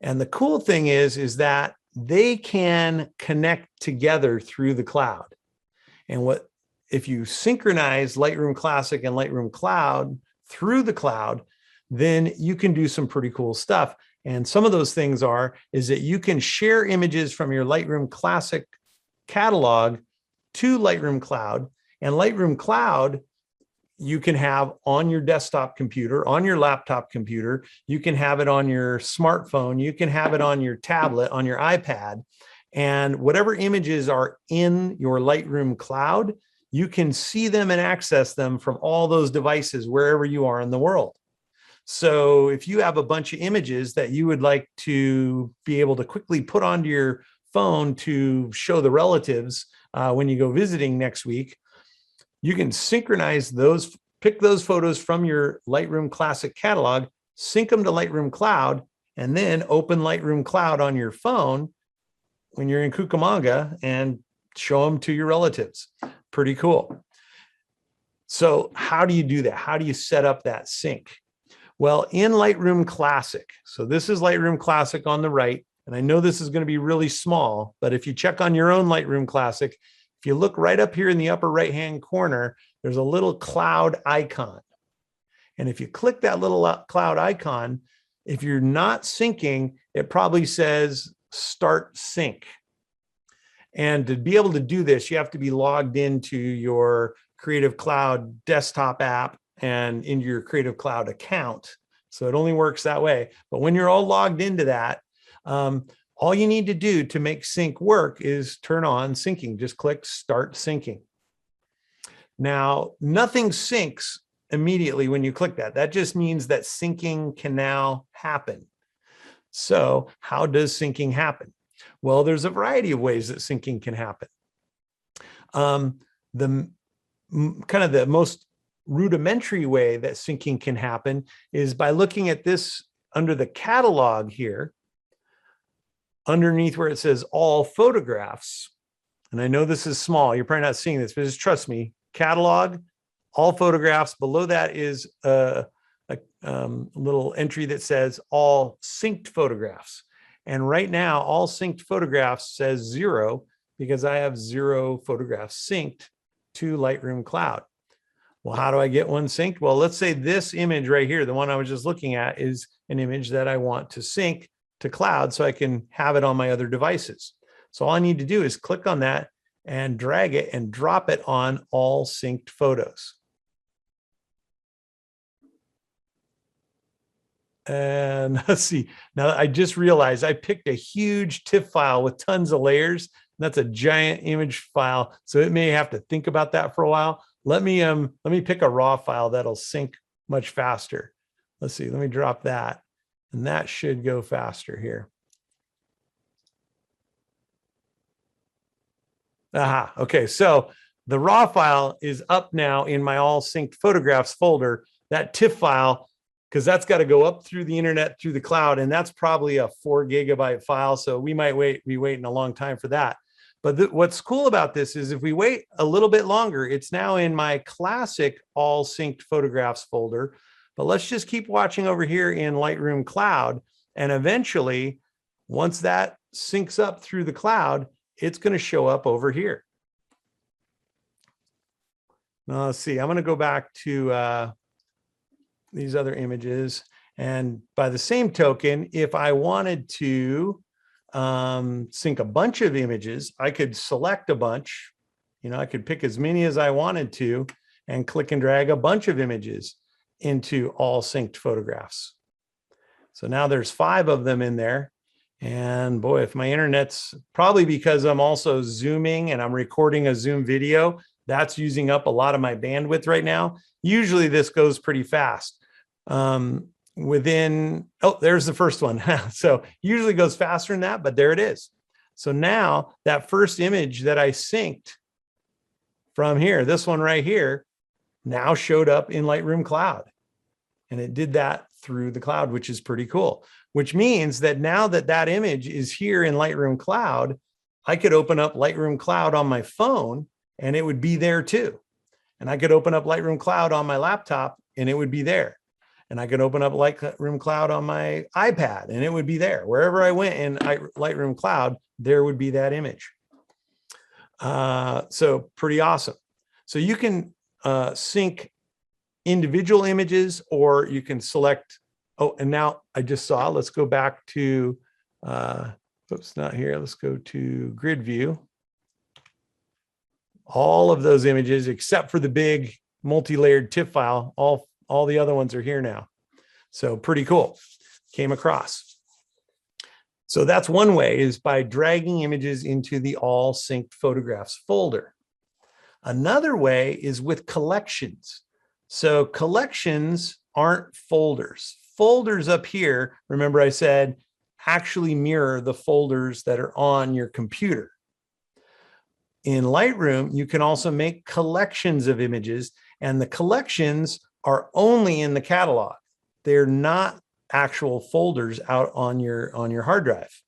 And the cool thing is that they can connect together through the cloud. And if you synchronize Lightroom Classic and Lightroom Cloud through the cloud, then you can do some pretty cool stuff. And some of those things is that you can share images from your Lightroom Classic catalog to Lightroom Cloud, and Lightroom Cloud you can have on your desktop computer, on your laptop computer, you can have it on your smartphone, you can have it on your tablet, on your iPad, and whatever images are in your Lightroom Cloud, you can see them and access them from all those devices wherever you are in the world. So if you have a bunch of images that you would like to be able to quickly put onto your phone to show the relatives when you go visiting next week, you can synchronize those, pick those photos from your Lightroom Classic catalog, sync them to Lightroom Cloud, and then open Lightroom Cloud on your phone when you're in Cucamonga and show them to your relatives. Pretty cool. So how do you do that? How do you set up that sync? Well, in Lightroom Classic, so this is Lightroom Classic on the right, and I know this is going to be really small, but if you check on your own Lightroom Classic, if you look right up here in the upper right-hand corner, there's a little cloud icon. And if you click that little cloud icon, if you're not syncing, it probably says start sync. And to be able to do this, you have to be logged into your Creative Cloud desktop app and into your Creative Cloud account. So it only works that way. But when you're all logged into that, all you need to do to make sync work is turn on syncing. Just click start syncing. Now, nothing syncs immediately when you click that. That just means that syncing can now happen. So how does syncing happen? Well, there's a variety of ways that syncing can happen. The kind of the most rudimentary way that syncing can happen is by looking at this under the catalog here, underneath where it says all photographs. And I know this is small, you're probably not seeing this, but just trust me, catalog, all photographs. Below that is a little entry that says all synced photographs. And right now, all synced photographs says 0 because I have 0 photographs synced to Lightroom Cloud. Well, how do I get one synced? Well, let's say this image right here, the one I was just looking at, is an image that I want to sync to cloud so I can have it on my other devices. So all I need to do is click on that and drag it and drop it on all synced photos. And let's see, now I just realized I picked a huge TIFF file with tons of layers. That's a giant image file, so it may have to think about that for a while. Let me pick a raw file that'll sync much faster. Let's see, let me drop that, and that should go faster here. Aha, okay, so the raw file is up now in my all synced photographs folder. That TIFF file, because that's got to go up through the internet, through the cloud, and that's probably a 4 GB file. So we might be waiting a long time for that. But what's cool about this is if we wait a little bit longer, it's now in my classic all synced photographs folder. But let's just keep watching over here in Lightroom Cloud. And eventually, once that syncs up through the cloud, it's going to show up over here. Now, let's see, I'm going to go back to these other images. And by the same token, if I wanted to sync a bunch of images, I could select a bunch. You know, I could pick as many as I wanted to and click and drag a bunch of images into all synced photographs. So now there's 5 of them in there. And boy, if my internet's, probably because I'm also zooming and I'm recording a Zoom video, that's using up a lot of my bandwidth right now. Usually this goes pretty fast. There's the first one. So usually goes faster than that, but there it is. So now that first image that I synced from here, this one right here, now showed up in Lightroom Cloud. And it did that through the cloud, which is pretty cool. Which means that now that that image is here in Lightroom Cloud, I could open up Lightroom Cloud on my phone and it would be there too. And I could open up Lightroom Cloud on my laptop and it would be there. And I could open up Lightroom Cloud on my iPad and it would be there. Wherever I went in Lightroom Cloud, there would be that image. So pretty awesome. So you can sync individual images, or you can select, oh, and now I just saw, let's go back to, oops, not here. Let's go to grid view. All of those images, except for the big multi-layered TIFF file, all the other ones are here now. So pretty cool. Came across. So that's one way, is by dragging images into the all synced photographs folder. Another way is with collections. So collections aren't folders. Folders up here, remember I said, actually mirror the folders that are on your computer. In Lightroom, you can also make collections of images, and the collections are only in the catalog. They're not actual folders out on your hard drive.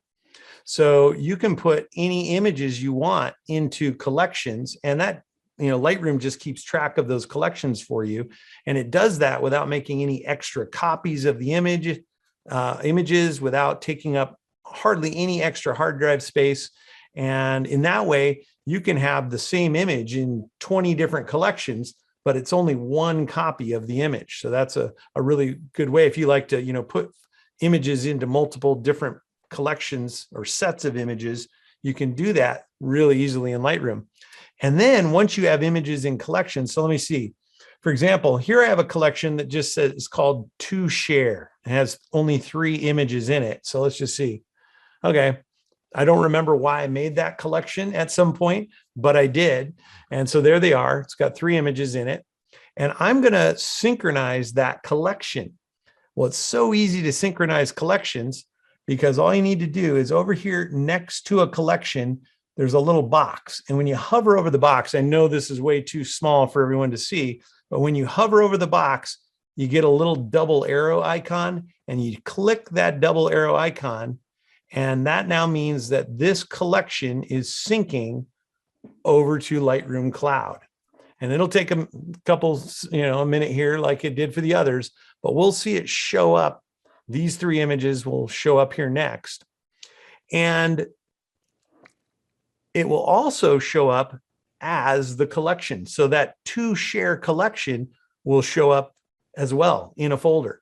So you can put any images you want into collections, and that, you know, Lightroom just keeps track of those collections for you. And it does that without making any extra copies of the images, without taking up hardly any extra hard drive space. And in that way, you can have the same image in 20 different collections, but it's only one copy of the image. So that's a really good way if you like to, you know, put images into multiple different collections or sets of images. You can do that really easily in Lightroom. And then once you have images in collections, so let me see. For example, here I have a collection that just says, it's called To Share. It has only 3 images in it. So let's just see. Okay. I don't remember why I made that collection at some point, but I did. And so there they are. It's got 3 images in it. And I'm going to synchronize that collection. Well, it's so easy to synchronize collections because all you need to do is over here next to a collection, there's a little box. And when you hover over the box, I know this is way too small for everyone to see, but when you hover over the box, you get a little double arrow icon, and you click that double arrow icon. And that now means that this collection is syncing over to Lightroom Cloud. And it'll take a couple, a minute here like it did for the others, but we'll see it show up. These 3 images will show up here next. And it will also show up as the collection. So that to share collection will show up as well in a folder.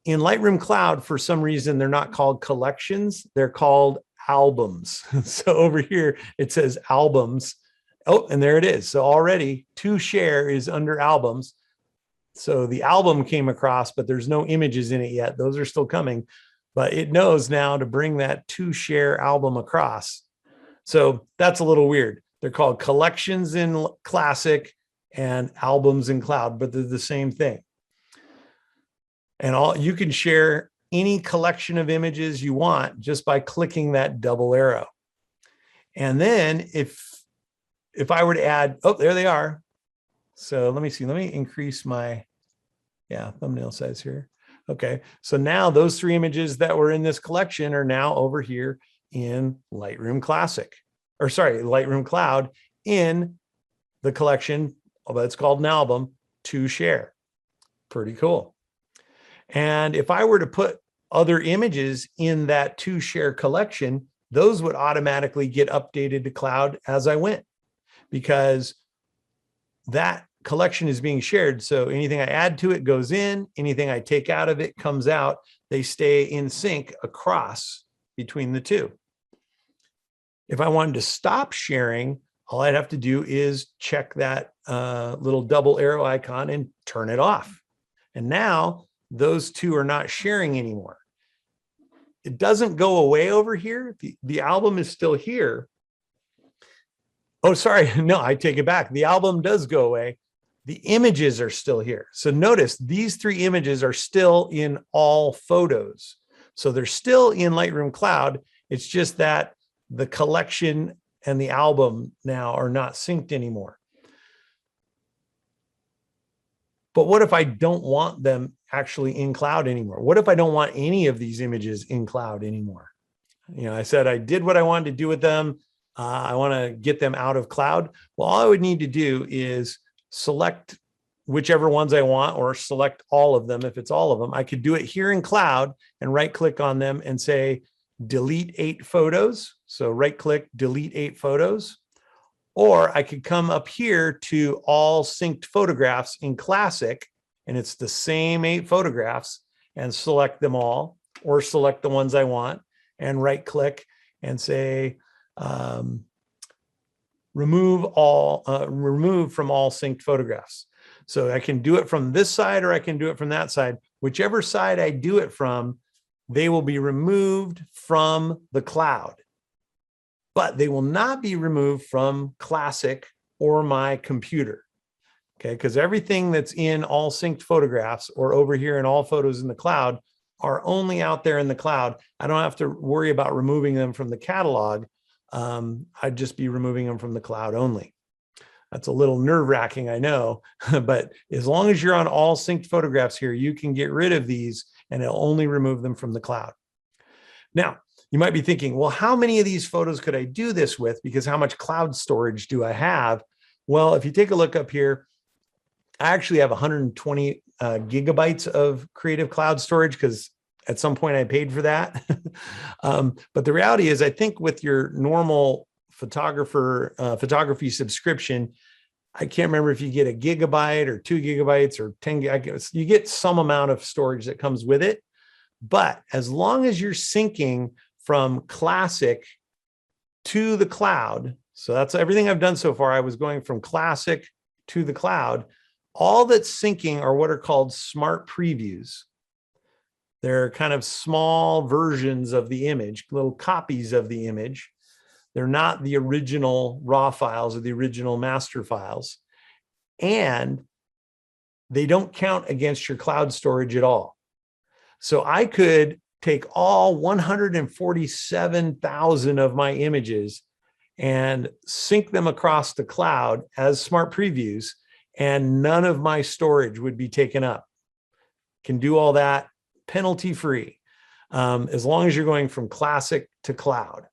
In Lightroom Cloud, for some reason, they're not called collections, they're called albums. So over here, it says albums. Oh, and there it is. So already to share is under albums. So the album came across, but there's no images in it yet. Those are still coming, but it knows now to bring that to share album across. So that's a little weird. They're called collections in Classic and albums in Cloud, but they're the same thing. And you can share any collection of images you want just by clicking that double arrow. And then if I were to add, oh, there they are. So let me see, let me increase my, thumbnail size here. Okay, so now those 3 images that were in this collection are now over here in Lightroom Classic, or sorry, Lightroom Cloud in the collection, that's called an album, to share. Pretty cool. And if I were to put other images in that to share collection, those would automatically get updated to Cloud as I went, because that collection is being shared. So anything I add to it goes in, anything I take out of it comes out. They stay in sync across between the 2. If I wanted to stop sharing, all I'd have to do is check that little double arrow icon and turn it off. And now those 2 are not sharing anymore. It doesn't go away over here. The album is still here. Oh, sorry. No, I take it back. The album does go away. The images are still here. So notice these 3 images are still in all photos. So they're still in Lightroom Cloud. It's just that the collection and the album now are not synced anymore. But what if I don't want them actually in Cloud anymore? What if I don't want any of these images in Cloud anymore? I said I did what I wanted to do with them. I want to get them out of Cloud. Well, all I would need to do is select whichever ones I want, or select all of them. If it's all of them, I could do it here in Cloud and right click on them and say, delete 8 photos. So right click, delete 8 photos. Or I could come up here to all synced photographs in Classic, and it's the same 8 photographs, and select them all, or select the ones I want and right click and say, remove from all synced photographs. So I can do it from this side, or I can do it from that side. Whichever side I do it from, they will be removed from the Cloud, but they will not be removed from Classic or my computer. Okay, because everything that's in all synced photographs or over here in all photos in the Cloud are only out there in the Cloud. I don't have to worry about removing them from the catalog. I'd just be removing them from the Cloud only. That's a little nerve-wracking, I know, but as long as you're on all synced photographs here, you can get rid of these and it'll only remove them from the Cloud. Now, you might be thinking, well, how many of these photos could I do this with? Because how much cloud storage do I have? Well, if you take a look up here, I actually have 120 gigabytes of Creative Cloud storage, because at some point I paid for that. But the reality is, I think with your normal photography subscription, I can't remember if you get a gigabyte or 2 gigabytes or 10 gigabytes. You get some amount of storage that comes with it. But as long as you're syncing from Classic to the Cloud, so that's everything I've done so far. I was going from Classic to the Cloud. All that's syncing are what are called smart previews. They're kind of small versions of the image, little copies of the image. They're not the original raw files or the original master files. And they don't count against your cloud storage at all. So I could take all 147,000 of my images and sync them across the cloud as smart previews, and none of my storage would be taken up. Can do all that penalty free, as long as you're going from classic to cloud.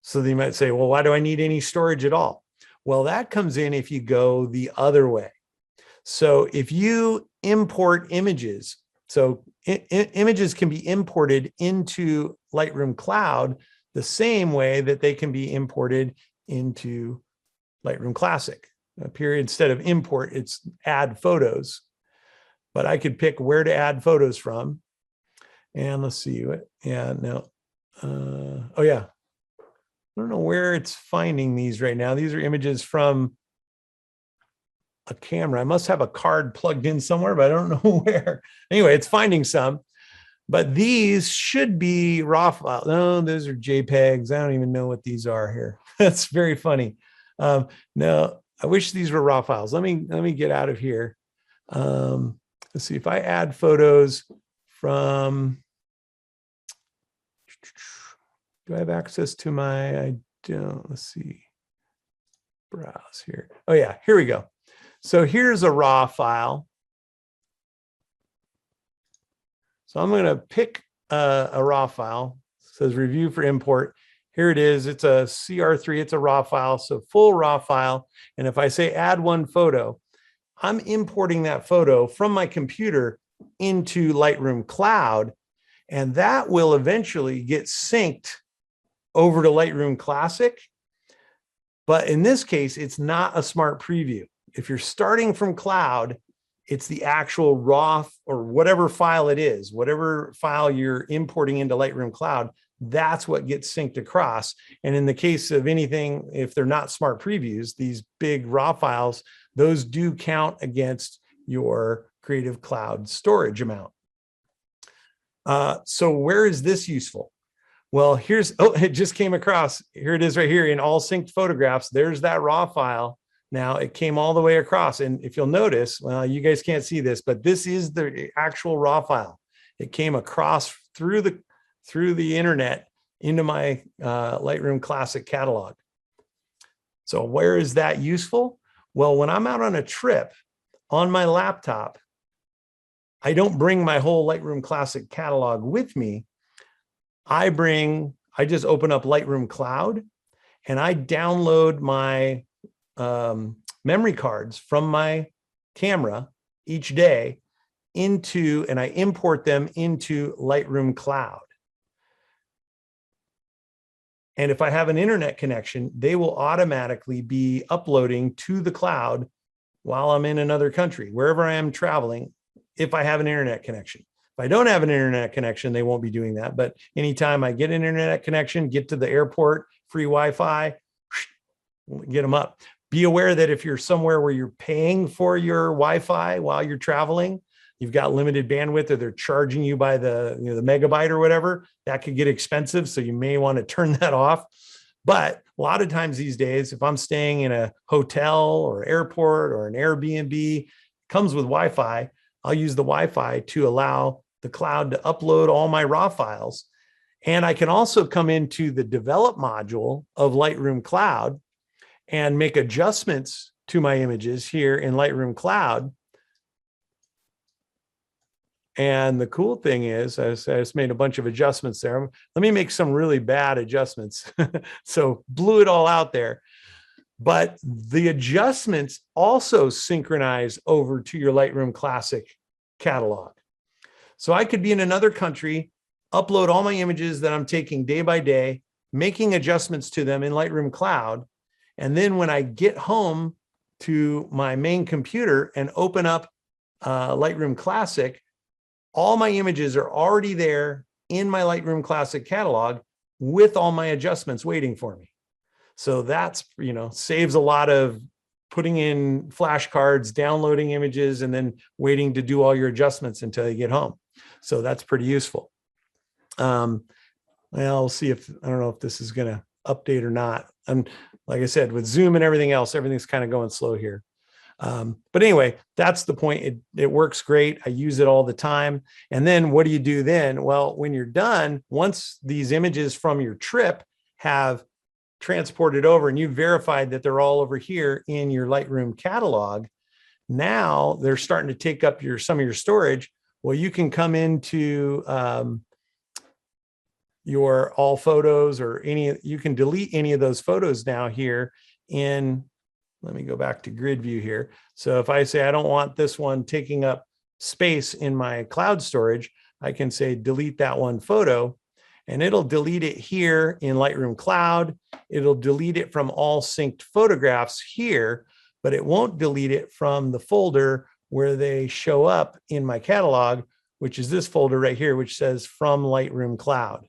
So you might say, well, why do I need any storage at all? Well, that comes in if you go the other way. So if you import images, so images can be imported into Lightroom Cloud the same way that they can be imported into Lightroom Classic. Period. Instead of import, it's add photos. But I could pick where to add photos from. And let's see what, yeah, no. Oh yeah. I don't know where it's finding these right now. These are images from a camera. I must have a card plugged in somewhere, but I don't know where. Anyway, it's finding some. But these should be raw files. No, those are JPEGs. I don't even know what these are here. That's very funny. No, I wish these were raw files. Let me get out of here. Let's see if I add photos from. Do I have access to my? I don't. Let's see. Browse here. Oh yeah, here we go. So here's a raw file. So I'm going to pick a raw file. It says review for import. Here it is. It's a CR3. It's a raw file. So full raw file. And if I say add one photo, I'm importing that photo from my computer into Lightroom Cloud. And that will eventually get synced over to Lightroom Classic. But in this case, it's not a smart preview. If you're starting from cloud, it's the actual raw or whatever file it is, whatever file you're importing into Lightroom Cloud, that's what gets synced across. And in the case of anything, if they're not smart previews, these big raw files, those do count against your Creative Cloud storage amount. So where is this useful? Well, here's, oh, it just came across. Here it is right here in all synced photographs. There's that raw file. Now it came all the way across. And if you'll notice, well, you guys can't see this, but this is the actual raw file. It came across through the internet into my Lightroom Classic catalog. So where is that useful? Well, when I'm out on a trip on my laptop, I don't bring my whole Lightroom Classic catalog with me. I just open up Lightroom Cloud and I download my memory cards from my camera each day and I import them into Lightroom Cloud. And if I have an internet connection, they will automatically be uploading to the cloud while I'm in another country, wherever I am traveling, if I have an internet connection. If I don't have an internet connection, they won't be doing that. But anytime I get an internet connection, get to the airport, free Wi-Fi, get them up. Be aware that if you're somewhere where you're paying for your Wi-Fi while you're traveling, you've got limited bandwidth, or they're charging you by the megabyte or whatever, that could get expensive. So you may want to turn that off. But a lot of times these days, if I'm staying in a hotel or airport or an Airbnb, it comes with Wi-Fi, I'll use the Wi-Fi to allow the cloud to upload all my raw files. And I can also come into the develop module of Lightroom Cloud and make adjustments to my images here in Lightroom Cloud. And the cool thing is, I just made a bunch of adjustments there. Let me make some really bad adjustments. So blew it all out there. But the adjustments also synchronize over to your Lightroom Classic catalog. So I could be in another country, upload all my images that I'm taking day by day, making adjustments to them in Lightroom Cloud. And then when I get home to my main computer and open up Lightroom Classic, all my images are already there in my Lightroom Classic catalog with all my adjustments waiting for me. So that's, saves a lot of putting in flashcards, downloading images, and then waiting to do all your adjustments until you get home. So that's pretty useful. Well, we'll see I don't know if this is going to update or not. And like I said, with Zoom and everything else, everything's kind of going slow here. But anyway, that's the point. It works great. I use it all the time. And then what do you do then? Well, when you're done, once these images from your trip have transported over and you verified that they're all over here in your Lightroom catalog, now they're starting to take up some of your storage. Well, you can come into your all photos or you can delete any of those photos now here in, let me go back to grid view here. So if I say, I don't want this one taking up space in my cloud storage, I can say, delete that one photo, and it'll delete it here in Lightroom Cloud. It'll delete it from all synced photographs here, but it won't delete it from the folder where they show up in my catalog, which is this folder right here, which says from Lightroom Cloud.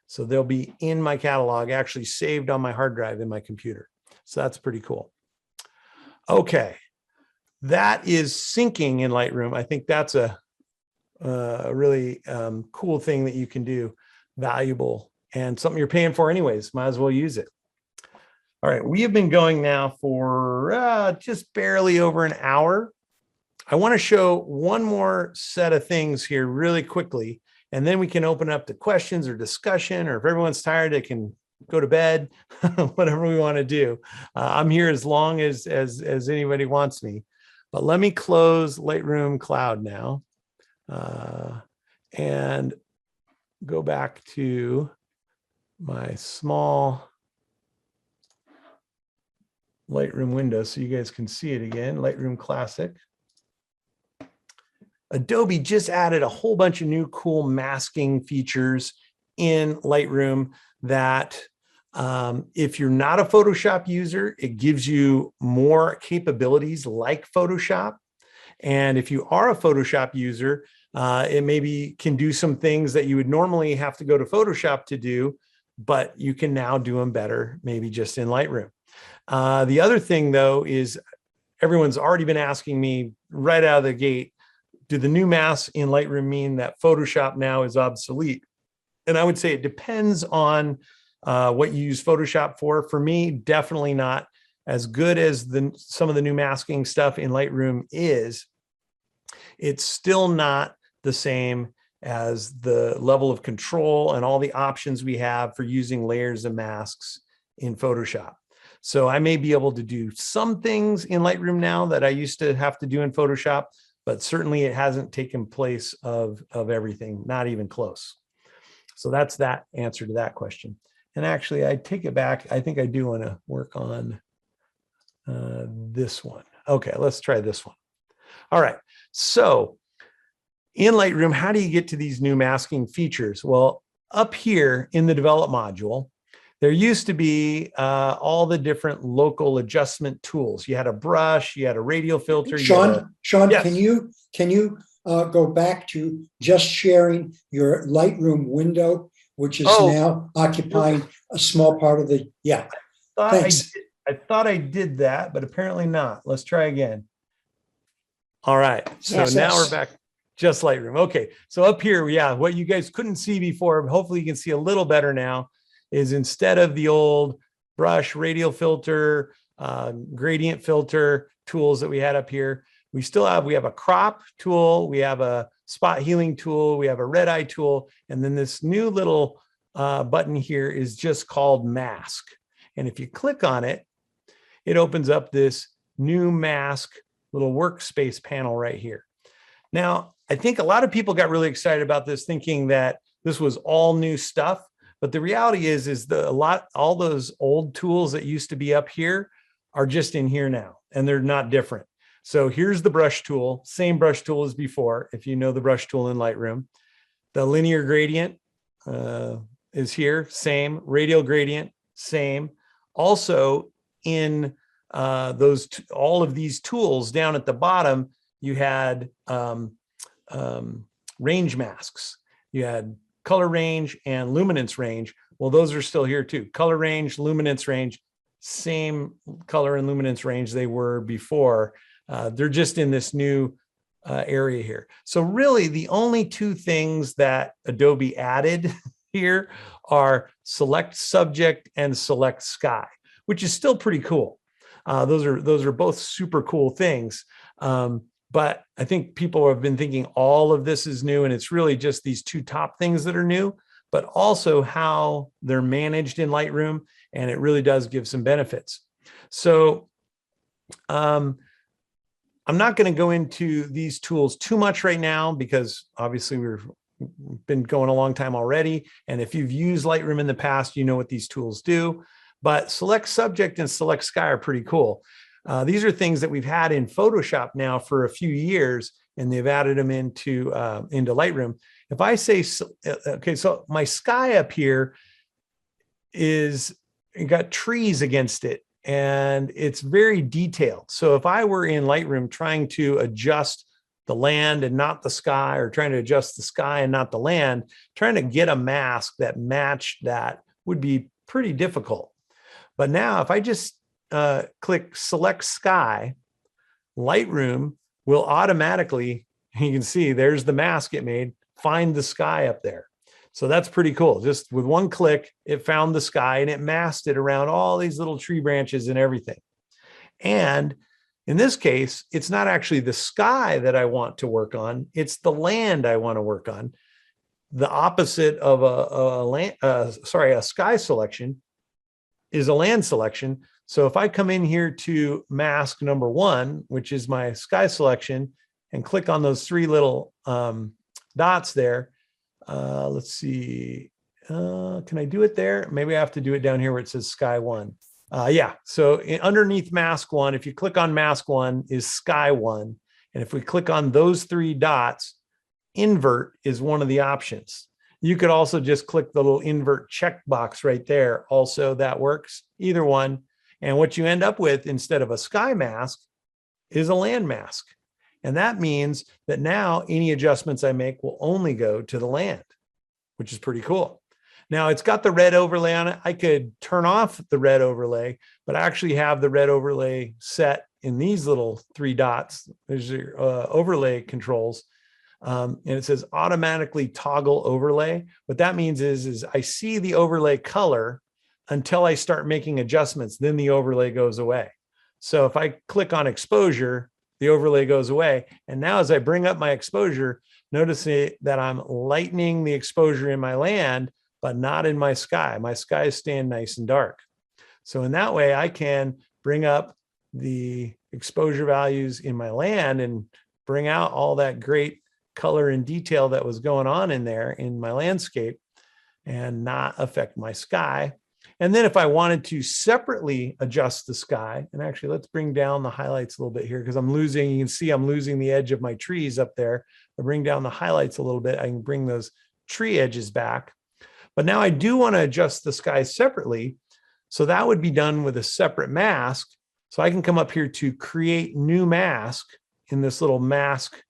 So they'll be in my catalog, actually saved on my hard drive in my computer. So that's pretty cool. Okay, that is syncing in Lightroom. I think that's a really cool thing that you can do, valuable, and something you're paying for anyways. Might as well use it. All right, we have been going now for just barely over an hour. I want to show one more set of things here really quickly, and then we can open up to questions or discussion, or if everyone's tired, they can go to bed, whatever we want to do. I'm here as long as anybody wants me. But let me close Lightroom Cloud now and go back to my small Lightroom window so you guys can see it again, Lightroom Classic. Adobe just added a whole bunch of new cool masking features in Lightroom that if you're not a Photoshop user, it gives you more capabilities like Photoshop. And if you are a Photoshop user, it maybe can do some things that you would normally have to go to Photoshop to do, but you can now do them better, maybe just in Lightroom. The other thing, though, is everyone's already been asking me right out of the gate, do the new masks in Lightroom mean that Photoshop now is obsolete? And I would say it depends on what you use Photoshop for. For me, definitely not. As good as some of the new masking stuff in Lightroom is, it's still not the same as the level of control and all the options we have for using layers of masks in Photoshop. So I may be able to do some things in Lightroom now that I used to have to do in Photoshop, but certainly it hasn't taken place of everything, not even close. So that's that answer to that question. And actually, I take it back. I think I do want to work on this one. Okay, let's try this one. All right. So in Lightroom, how do you get to these new masking features? Well, up here in the develop module, there used to be all the different local adjustment tools. You had a brush, you had a radial filter. Sean, yes. can you go back to just sharing your Lightroom window, which is now occupying a small part of the, yeah. Thanks. I thought I did that, but apparently not. Let's try again. All right. So now we're back. Just Lightroom. Okay. So up here, yeah, what you guys couldn't see before, hopefully you can see a little better now, is instead of the old brush, radial filter, gradient filter tools that we had up here, we have a crop tool, we have a spot healing tool, we have a red eye tool, and then this new little button here is just called mask. And if you click on it, it opens up this new mask little workspace panel right here. Now, I think a lot of people got really excited about this, thinking that this was all new stuff. But the reality is all those old tools that used to be up here are just in here now, and they're not different. So here's the brush tool, same brush tool as before, if you know the brush tool in Lightroom. The linear gradient is here, same. Radial gradient, same. Also in all of these tools down at the bottom, you had range masks. You had color range and luminance range. Well, those are still here too. Color range, luminance range, same color and luminance range they were before. They're just in this new area here. So really the only two things that Adobe added here are select subject and select sky, which is still pretty cool. Those are both super cool things. But I think people have been thinking all of this is new, and it's really just these two top things that are new, but also how they're managed in Lightroom, and it really does give some benefits. So I'm not going to go into these tools too much right now because obviously we've been going a long time already. And if you've used Lightroom in the past, you know what these tools do. But Select Subject and Select Sky are pretty cool. These are things that we've had in Photoshop now for a few years, and they've added them into Lightroom. If I say, okay, so my sky up here is got trees against it, and it's very detailed. So if I were in Lightroom trying to adjust the land and not the sky, or trying to adjust the sky and not the land, trying to get a mask that matched that would be pretty difficult. But now if I just click Select Sky, Lightroom will automatically, you can see there's the mask it made, find the sky up there. So that's pretty cool. Just with one click, it found the sky and it masked it around all these little tree branches and everything. And in this case, it's not actually the sky that I want to work on. It's the land I want to work on. The opposite of a sky selection is a land selection. So if I come in here to mask number 1, which is my sky selection, and click on those 3 little dots there, let's see, can I do it there? Maybe I have to do it down here where it says sky 1. Yeah, so underneath mask 1, if you click on mask 1 is sky 1. And if we click on those 3 dots, invert is one of the options. You could also just click the little invert checkbox right there. Also, that works, either one. And what you end up with instead of a sky mask is a land mask. And that means that now any adjustments I make will only go to the land, which is pretty cool. Now it's got the red overlay on it. I could turn off the red overlay, but I actually have the red overlay set in these little 3 dots. There's your overlay controls. And it says automatically toggle overlay. What that means is I see the overlay color until I start making adjustments, then the overlay goes away. So if I click on exposure, the overlay goes away. And now as I bring up my exposure, notice that I'm lightening the exposure in my land, but not in my sky. My sky is staying nice and dark. So in that way, I can bring up the exposure values in my land and bring out all that great color and detail that was going on in there in my landscape and not affect my sky. And then if I wanted to separately adjust the sky, and actually let's bring down the highlights a little bit here because I'm losing, you can see I'm losing the edge of my trees up there. I bring down the highlights a little bit. I can bring those tree edges back. But now I do want to adjust the sky separately. So that would be done with a separate mask. So I can come up here to create new mask in this little mask.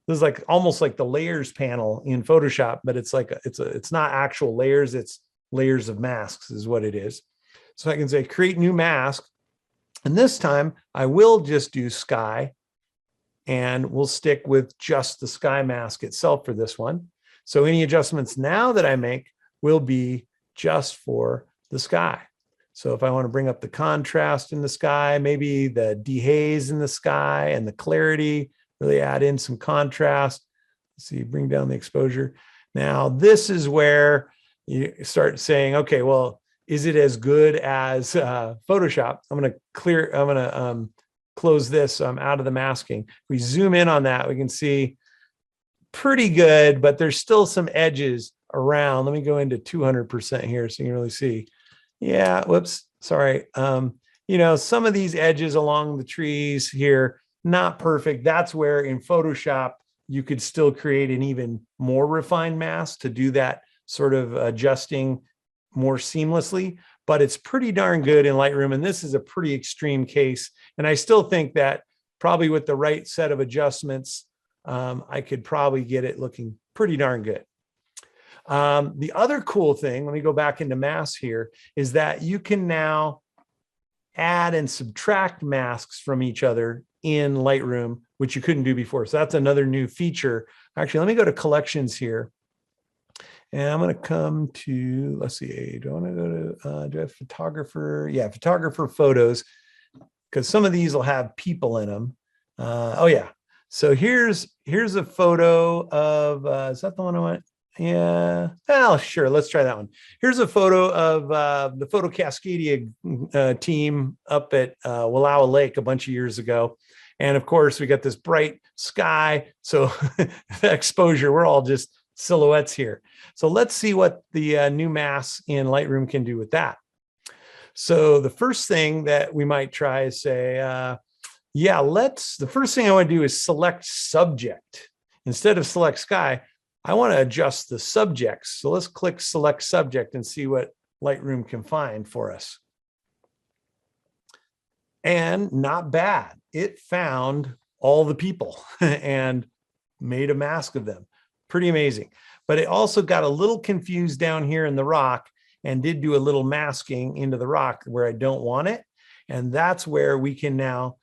This is like almost like the layers panel in Photoshop, but it's like it's not actual layers, it's layers of masks is what it is. So I can say create new mask, and this time I will just do sky, and we'll stick with just the sky mask itself for this one. So any adjustments now that I make will be just for the sky. So if I want to bring up the contrast in the sky, maybe the dehaze in the sky and the clarity, really add in some contrast. Let's see, bring down the exposure. Now, this is where you start saying, okay, well, is it as good as Photoshop? I'm going to close this. So I'm out of the masking. If we zoom in on that, we can see pretty good, but there's still some edges around. Let me go into 200% here so you can really see. Yeah, whoops, sorry. You know, some of these edges along the trees here, not perfect. That's where in Photoshop, you could still create an even more refined mask to do that sort of adjusting more seamlessly, but it's pretty darn good in Lightroom. And this is a pretty extreme case. And I still think that probably with the right set of adjustments, I could probably get it looking pretty darn good. The other cool thing, let me go back into masks here, is that you can now add and subtract masks from each other in Lightroom, which you couldn't do before. So that's another new feature. Actually, let me go to collections here. And I'm going to come to, let's see, do I want to go to, do I have photographer? Yeah, photographer photos. because some of these will have people in them. Oh yeah. So here's a photo of, is that the one I want? Yeah. Oh, sure. Let's try that one. Here's a photo of the Photo Cascadia team up at Wallowa Lake a bunch of years ago. And of course, we got this bright sky. So the exposure, we're all just silhouettes here. So let's see what the new masks in Lightroom can do with that. So the first thing that we might try is say, the first thing I want to do is select subject. Instead of select sky, I want to adjust the subjects. So let's click select subject and see what Lightroom can find for us. And not bad. It found all the people and made a mask of them. Pretty amazing. But it also got a little confused down here in the rock and did do a little masking into the rock where I don't want it. And that's where we can now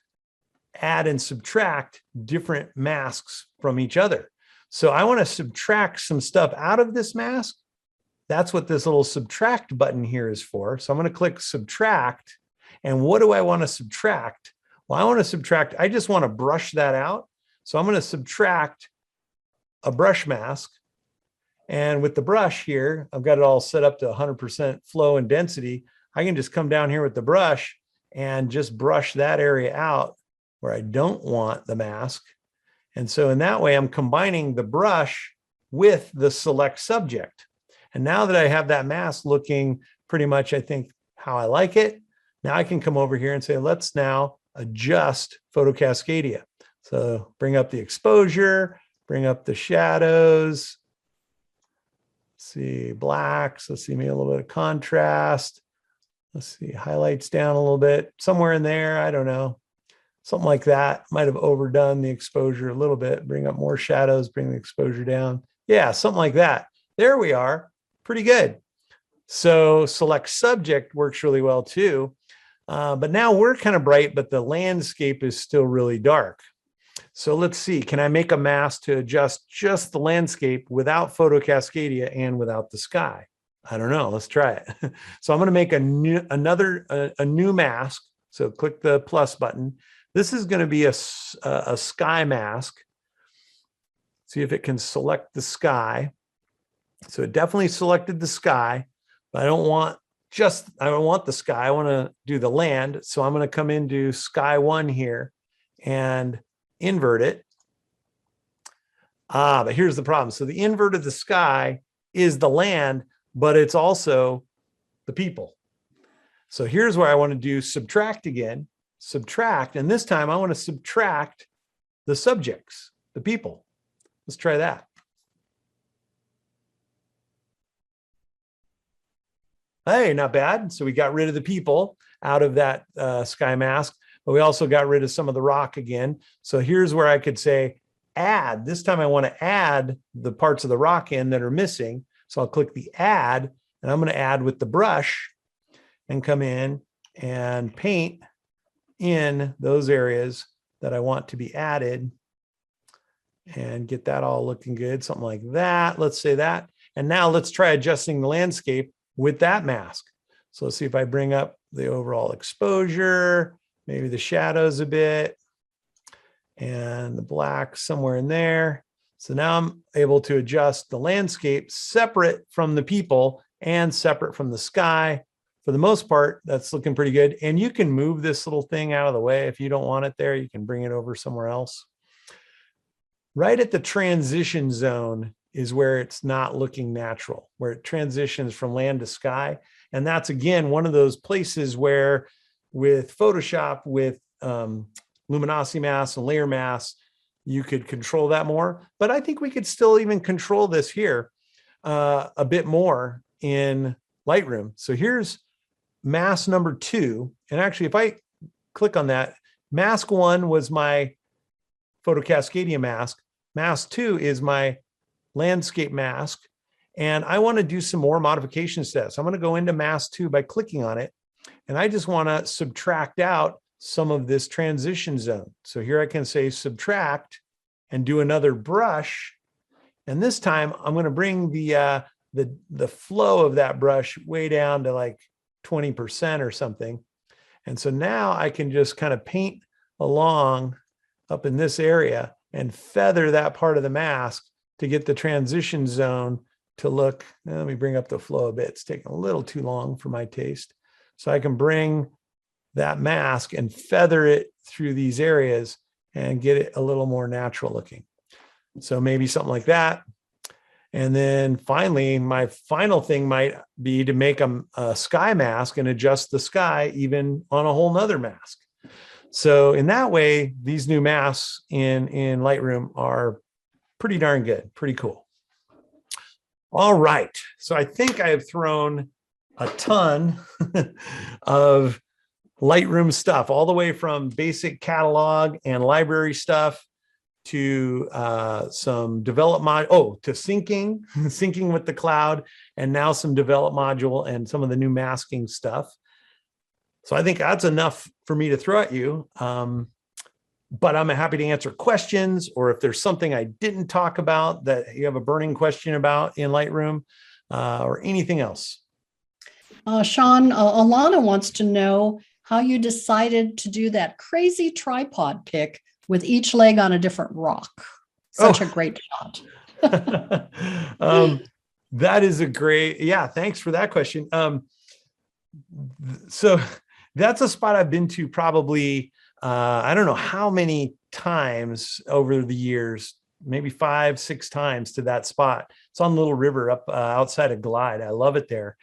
add and subtract different masks from each other. So I want to subtract some stuff out of this mask. That's what this little subtract button here is for. So I'm going to click subtract. And what do I want to subtract? Well, I want to subtract, I just want to brush that out. So I'm going to subtract a brush mask. And with the brush here, I've got it all set up to 100% flow and density. I can just come down here with the brush and just brush that area out where I don't want the mask. And so in that way, I'm combining the brush with the select subject. And now that I have that mask looking pretty much, I think, how I like it, now I can come over here and say, let's now adjust Photo Cascadia. So bring up the exposure, bring up the shadows. Let's see, blacks. Let's see, maybe a little bit of contrast. Let's see, highlights down a little bit, somewhere in there. I don't know. Something like that. Might have overdone the exposure a little bit. Bring up more shadows, bring the exposure down. Yeah, something like that. There we are. Pretty good. So select subject works really well too. But now we're kind of bright, but the landscape is still really dark. So let's see, can I make a mask to adjust just the landscape without Photo Cascadia and without the sky? I don't know. Let's try it. So I'm going to make a new mask. So click the plus button. This is going to be a sky mask. See if it can select the sky. So it definitely selected the sky, but I don't want the sky. I want to do the land. So I'm going to come into sky 1 here and invert it. But here's the problem. So the invert of the sky is the land, but it's also the people. So here's where I want to do subtract again. Subtract, and this time I want to subtract the subjects, the people. Let's try that. Hey, not bad. So we got rid of the people out of that sky mask, but we also got rid of some of the rock again. So here's where I could say add. This time I want to add the parts of the rock in that are missing. So I'll click the add, and I'm going to add with the brush and come in and paint in those areas that I want to be added and get that all looking good. Something like that. Let's say that. And now let's try adjusting the landscape with that mask. So let's see if I bring up the overall exposure, maybe the shadows a bit, and the black somewhere in there. So now I'm able to adjust the landscape separate from the people and separate from the sky. For the most part, that's looking pretty good. And you can move this little thing out of the way. If you don't want it there, you can bring it over somewhere else. Right at the transition zone is where it's not looking natural, where it transitions from land to sky. And that's, again, one of those places where with Photoshop, with luminosity masks and layer masks, you could control that more. But I think we could still even control this here a bit more in Lightroom. So here's mask number 2. And actually, if I click on that, mask 1 was my Photo Cascadia mask. Mask 2 is my landscape mask. And I want to do some more modifications to that. So I'm going to go into mask 2 by clicking on it. And I just want to subtract out some of this transition zone. So here I can say subtract and do another brush. And this time I'm going to bring the flow of that brush way down to like 20% or something. And so now I can just kind of paint along up in this area and feather that part of the mask to get the transition zone to look. Let me bring up the flow a bit. It's taking a little too long for my taste. So I can bring that mask and feather it through these areas and get it a little more natural looking. So maybe something like that. And then finally, my final thing might be to make a sky mask and adjust the sky even on a whole nother mask. So in that way, these new masks in Lightroom are pretty darn good, pretty cool. All right. So I think I have thrown a ton of Lightroom stuff, all the way from basic catalog and library stuff to some develop to syncing with the cloud, and now some develop module and some of the new masking stuff. So I think that's enough for me to throw at you. But I'm happy to answer questions, or if there's something I didn't talk about that you have a burning question about in Lightroom, or anything else. Sean, Alana wants to know how you decided to do that crazy tripod pic with each leg on a different rock. Such a great shot. That is a great, yeah, thanks for that question. So that's a spot I've been to probably, I don't know how many times over the years, maybe 5, 6 times to that spot. It's on Little River up outside of Glide. I love it there.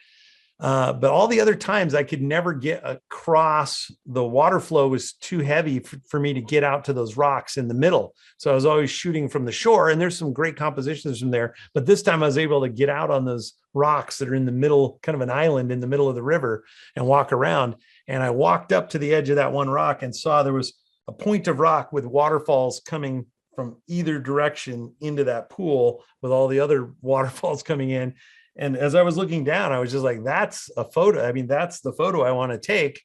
But all the other times I could never get across. The water flow was too heavy for me to get out to those rocks in the middle. So I was always shooting from the shore, and there's some great compositions from there. But this time I was able to get out on those rocks that are in the middle, kind of an island in the middle of the river, and walk around. And I walked up to the edge of that one rock and saw there was a point of rock with waterfalls coming from either direction into that pool, with all the other waterfalls coming in. And as I was looking down, I was just like, that's a photo. I mean, that's the photo I want to take.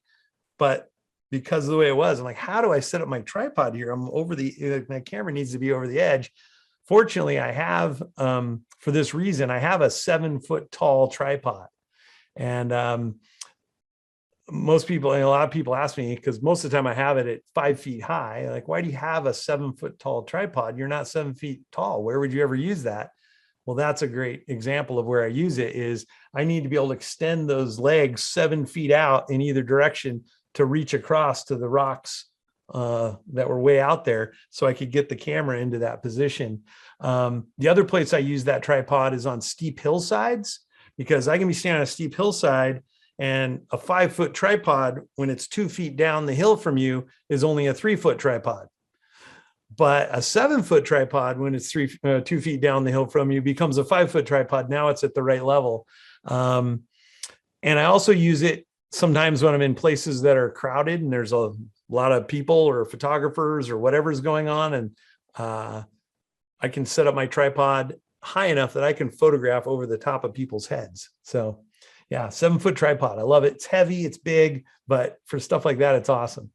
But because of the way it was, I'm like, how do I set up my tripod here? I'm over my camera needs to be over the edge. Fortunately, I have, for this reason, I have a 7-foot tall tripod. And most people, and a lot of people ask me, because most of the time I have it at 5 feet high, like, why do you have a 7-foot tall tripod? You're not 7 feet tall. Where would you ever use that? Well, that's a great example of where I use it. Is I need to be able to extend those legs 7 feet out in either direction to reach across to the rocks that were way out there, so I could get the camera into that position. The other place I use that tripod is on steep hillsides, because I can be standing on a steep hillside, and a 5-foot tripod, when it's 2 feet down the hill from you, is only a 3-foot tripod. But a 7-foot tripod, when it's 2 feet down the hill from you, becomes a 5-foot tripod. Now it's at the right level. And I also use it sometimes when I'm in places that are crowded and there's a lot of people or photographers or whatever's going on. And I can set up my tripod high enough that I can photograph over the top of people's heads. So yeah, 7-foot tripod. I love it. It's heavy, it's big, but for stuff like that, it's awesome.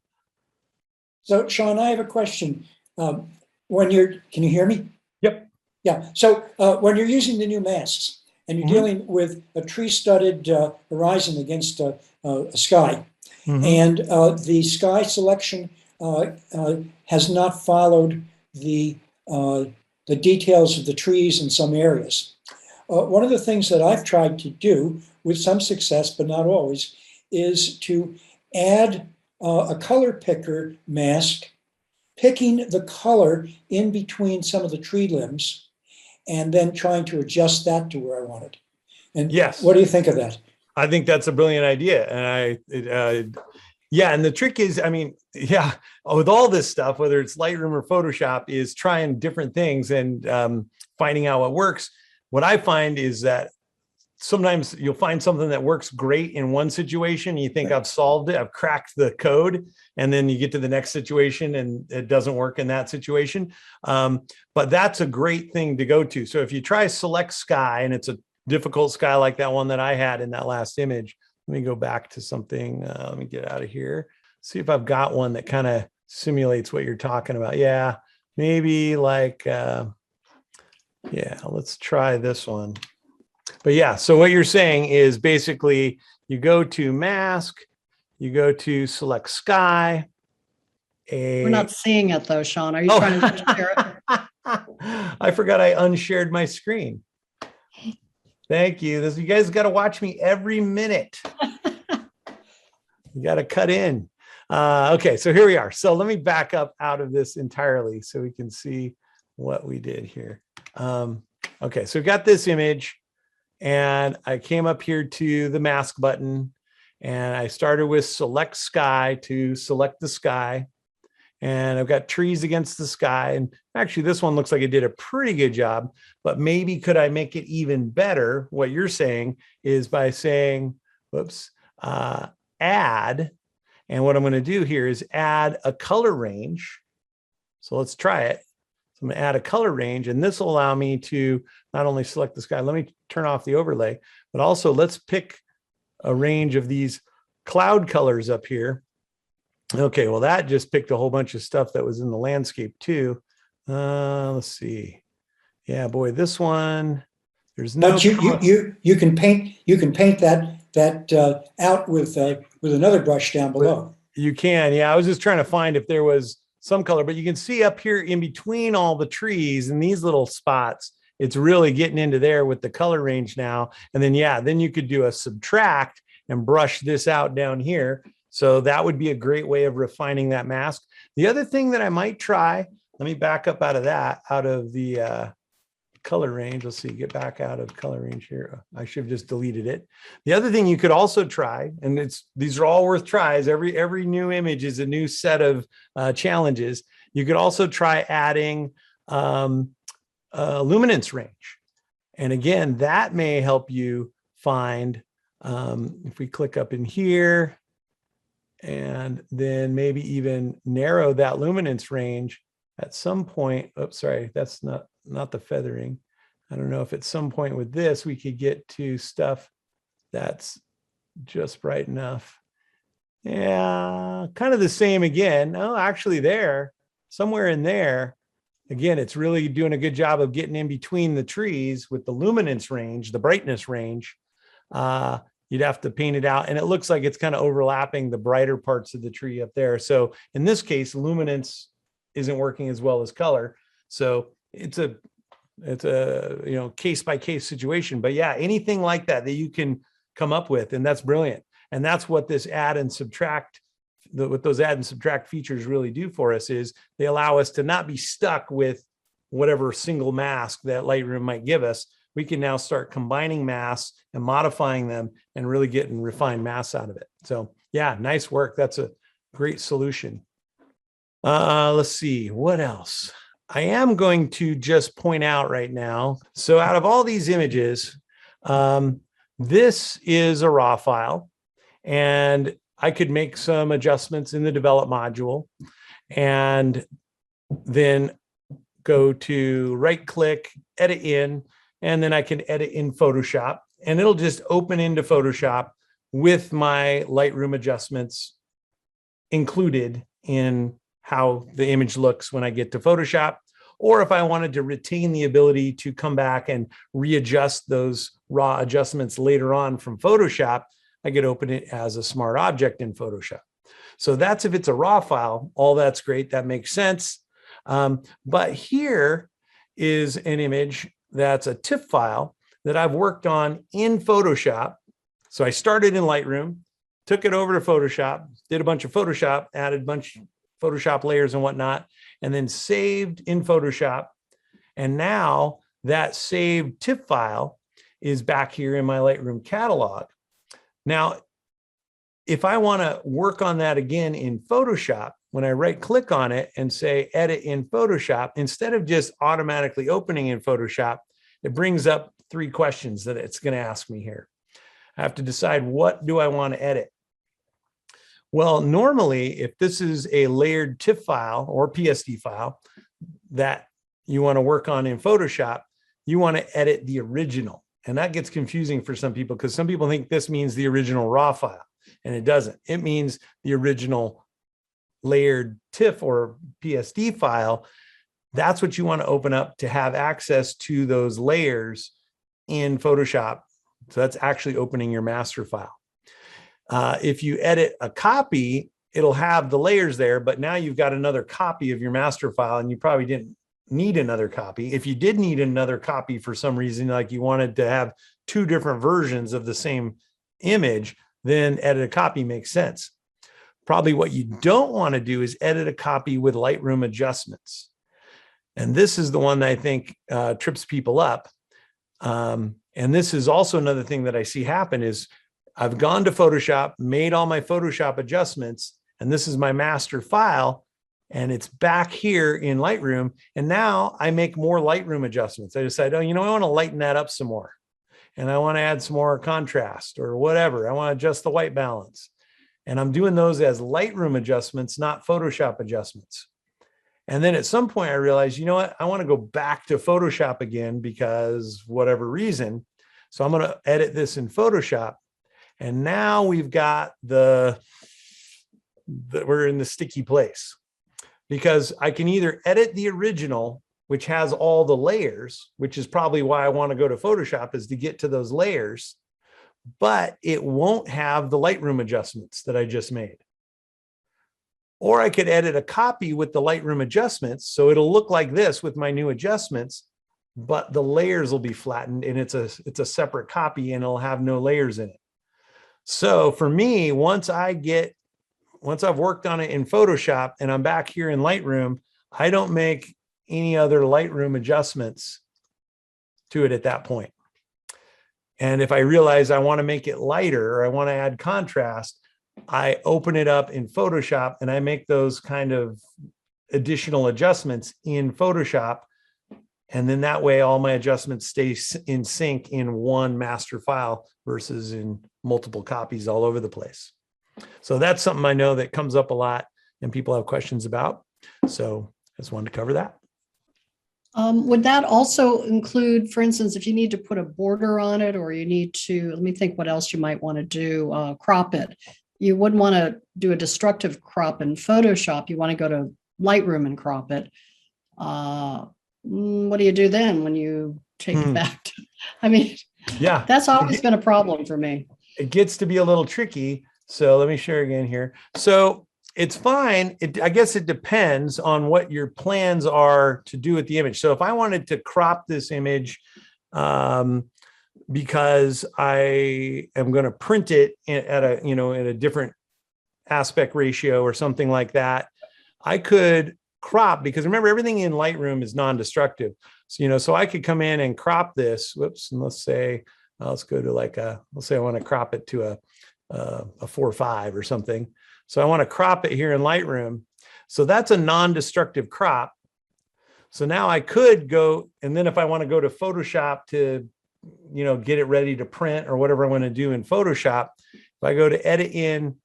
So Sean, I have a question. Can you hear me? Yep. Yeah. So when you're using the new masks and you're dealing with a tree-studded horizon against a sky, and the sky selection has not followed the details of the trees in some areas. One of the things that I've tried to do with some success, but not always, is to add a color picker mask, picking the color in between some of the tree limbs, and then trying to adjust that to where I want it. And yes, what do you think of that? I think that's a brilliant idea. And yeah, and the trick is, I mean, yeah, with all this stuff, whether it's Lightroom or Photoshop, is trying different things and finding out what works. What I find is that sometimes you'll find something that works great in one situation. You think, I've solved it, I've cracked the code. And then you get to the next situation and it doesn't work in that situation. But that's a great thing to go to. So if you try select sky, and it's a difficult sky like that one that I had in that last image, let me go back to something. Let me get out of here. See if I've got one that kind of simulates what you're talking about. Yeah, maybe like, yeah, let's try this one. But yeah, so what you're saying is basically you go to mask, you go to select sky. We're not seeing it though, Sean. Are you Oh. trying to share it? I forgot I unshared my screen. Thank you. You guys got to watch me every minute. You got to cut in. Okay, so here we are. So let me back up out of this entirely so we can see what we did here. Okay, so we got this image and I came up here to the mask button and I started with select sky to select the sky. And I've got trees against the sky. And actually this one looks like it did a pretty good job, but maybe could I make it even better? What you're saying is by saying, whoops, add. And what I'm going to do here is add a color range. So let's try it. So I'm going to add a color range, and this will allow me to not only select the sky, let me turn off the overlay, but also let's pick a range of these cloud colors up here. Okay, well, that just picked a whole bunch of stuff that was in the landscape too. Let's see. Yeah, boy, this one, there's no. But you can paint that out with another brush down below. You can, yeah. I was just trying to find if there was some color, but you can see up here in between all the trees and these little spots, it's really getting into there with the color range now. And then, yeah, then you could do a subtract and brush this out down here. So that would be a great way of refining that mask. The other thing that I might try, let me back up out of that, out of the color range. Let's see, get back out of color range here. I should have just deleted it. The other thing you could also try, and these are all worth tries. Every new image is a new set of challenges. You could also try adding luminance range. And again, that may help you find, if we click up in here, and then maybe even narrow that luminance range at some point. Oops, sorry, that's not the feathering. I don't know if at some point with this, we could get to stuff that's just bright enough. Yeah, kind of the same again. Oh, actually there, somewhere in there, again, it's really doing a good job of getting in between the trees with the luminance range, the brightness range. You'd have to paint it out, and it looks like it's kind of overlapping the brighter parts of the tree up there. So in this case, luminance isn't working as well as color. So it's a case by case situation. But yeah, anything like that you can come up with, and that's brilliant. And that's what this add and subtract, what those add and subtract features really do for us is they allow us to not be stuck with whatever single mask that Lightroom might give us. We can now start combining masks and modifying them and really getting refined masks out of it. So yeah, nice work. That's a great solution. Let's see, what else? I am going to just point out right now. So out of all these images, this is a raw file, and I could make some adjustments in the develop module and then go to right click, edit in, and then I can edit in Photoshop, and it'll just open into Photoshop with my Lightroom adjustments included in how the image looks when I get to Photoshop. Or if I wanted to retain the ability to come back and readjust those raw adjustments later on from Photoshop, I could open it as a smart object in Photoshop. So that's if it's a raw file. All that's great. That makes sense. But here is an image that's a TIFF file that I've worked on in Photoshop. So I started in Lightroom, took it over to Photoshop, did a bunch of Photoshop, added a bunch of Photoshop layers and whatnot, and then saved in Photoshop. And now that saved TIFF file is back here in my Lightroom catalog. Now, if I want to work on that again in Photoshop, when I right click on it and say edit in Photoshop, instead of just automatically opening in Photoshop, it brings up 3 questions that it's going to ask me here. I have to decide, what do I want to edit? Well, normally, if this is a layered TIFF file or PSD file that you want to work on in Photoshop, you want to edit the original. And that gets confusing for some people because some people think this means the original raw file, and it doesn't. It means the original layered TIFF or PSD file. That's what you want to open up to have access to those layers in Photoshop. So that's actually opening your master file. If you edit a copy, it'll have the layers there, but now you've got another copy of your master file, and you probably didn't need another copy. If you did need another copy for some reason, like you wanted to have two different versions of the same image, then edit a copy makes sense. Probably what you don't want to do is edit a copy with Lightroom adjustments. And this is the one that I think trips people up. And this is also another thing that I see happen is I've gone to Photoshop, made all my Photoshop adjustments, and this is my master file, and it's back here in Lightroom. And now I make more Lightroom adjustments. I decide, oh, I want to lighten that up some more. And I want to add some more contrast or whatever. I want to adjust the white balance. And I'm doing those as Lightroom adjustments, not Photoshop adjustments. And then at some point I realized, I want to go back to Photoshop again because whatever reason. So I'm going to edit this in Photoshop. And now we've got we're in the sticky place because I can either edit the original, which has all the layers, which is probably why I want to go to Photoshop, is to get to those layers, but it won't have the Lightroom adjustments that I just made. Or I could edit a copy with the Lightroom adjustments. So it'll look like this with my new adjustments, but the layers will be flattened and it's a separate copy and it'll have no layers in it. So for me, once I've worked on it in Photoshop and I'm back here in Lightroom, I don't make any other Lightroom adjustments to it at that point. And if I realize I want to make it lighter or I want to add contrast, I open it up in Photoshop and I make those kind of additional adjustments in Photoshop. And then that way, all my adjustments stay in sync in one master file versus in multiple copies all over the place. So that's something I know that comes up a lot and people have questions about. So I just wanted to cover that. Would that also include, for instance, if you need to put a border on it, or you need to, let me think what else you might want to do, crop it. You wouldn't want to do a destructive crop in Photoshop. You want to go to Lightroom and crop it. What do you do then when you take it back to, yeah, that's always been a problem for me. It gets to be a little tricky. So let me share again here. So it's fine. I guess it depends on what your plans are to do with the image. So if I wanted to crop this image because I am going to print it at a different aspect ratio or something like that, I could crop, because remember, everything in Lightroom is non-destructive. So, so I could come in and crop this. Whoops. And let's say, let's go to let's say I want to crop it to a 4:5 or something. So I want to crop it here in Lightroom. So that's a non-destructive crop. So now I could go, and then if I want to go to Photoshop to, get it ready to print or whatever I want to do in Photoshop, if I go to edit in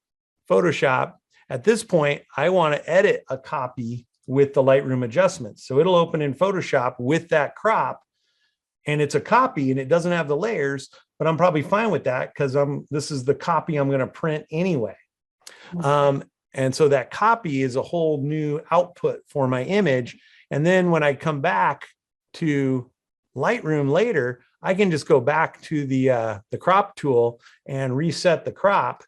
Photoshop, at this point, I want to edit a copy with the Lightroom adjustments. So it'll open in Photoshop with that crop, and it's a copy and it doesn't have the layers, but I'm probably fine with that because this is the copy I'm going to print anyway. And so that copy is a whole new output for my image. And then when I come back to Lightroom later, I can just go back to the crop tool and reset the crop.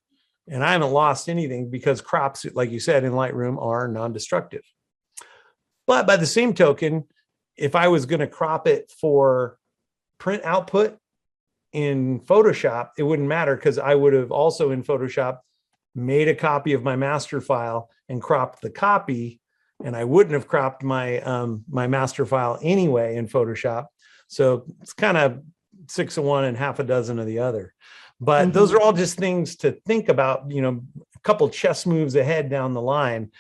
And I haven't lost anything because crops, like you said, in Lightroom are non-destructive. But by the same token, if I was going to crop it for print output in Photoshop, it wouldn't matter because I would have also in Photoshop made a copy of my master file and cropped the copy, and I wouldn't have cropped my my master file anyway in Photoshop. So it's kind of 6 of one and half a dozen of the other. But those are all just things to think about, a couple chess moves ahead down the line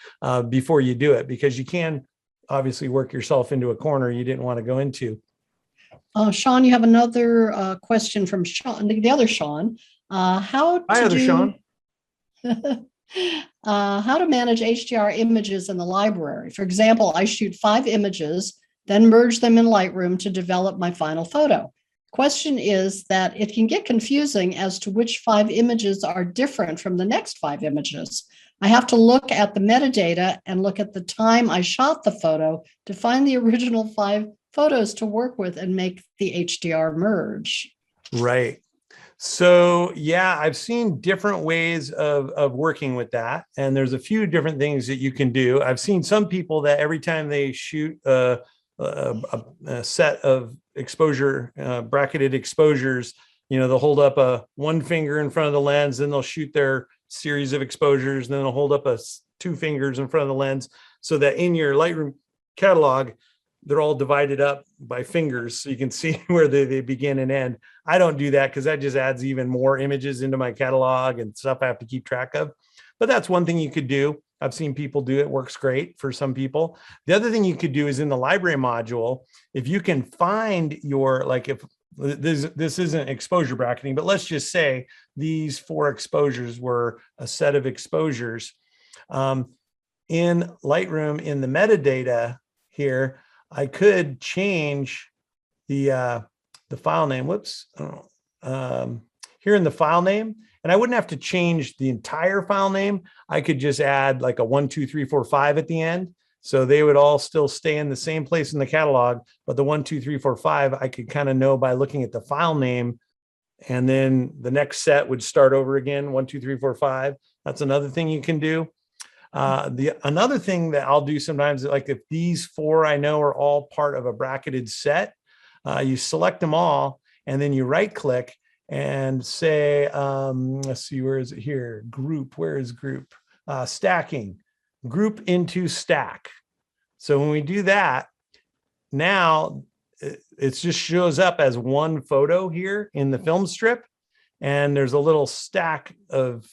before you do it, because you can obviously work yourself into a corner you didn't want to go into. Sean, you have another question from Sean, the other Sean. How to manage HDR images in the library. For example, I shoot 5 images, then merge them in Lightroom to develop my final photo. Question is that it can get confusing as to which 5 images are different from the next 5 images. I have to look at the metadata and look at the time I shot the photo to find the original 5 photos to work with and make the HDR merge. Right. So yeah, I've seen different ways of working with that. And there's a few different things that you can do. I've seen some people that every time they shoot a set of exposure, bracketed exposures, they'll hold up one finger in front of the lens, then they'll shoot their series of exposures, then they'll hold up two fingers in front of the lens, so that in your Lightroom catalog, they're all divided up by fingers, so you can see where they begin and end. I don't do that because that just adds even more images into my catalog and stuff I have to keep track of. But that's one thing you could do. I've seen people do it. Works great for some people. The other thing you could do is in the library module, if you can find your, like, if this isn't exposure bracketing, but let's just say these 4 exposures were a set of exposures. In Lightroom, in the metadata here, I could change the file name. Whoops. Here in the file name, and I wouldn't have to change the entire file name. I could just add like a 1, 2, 3, 4, 5 at the end. So they would all still stay in the same place in the catalog, but the 1, 2, 3, 4, 5, I could kind of know by looking at the file name. And then the next set would start over again, 1, 2, 3, 4, 5. That's another thing you can do. Another thing that I'll do sometimes, like if these 4 I know are all part of a bracketed set, you select them all and then you right click and say, let's see, where is it here? Group, where is group? Stacking, group into stack. So when we do that, now it just shows up as one photo here in the film strip. And there's a little stack of,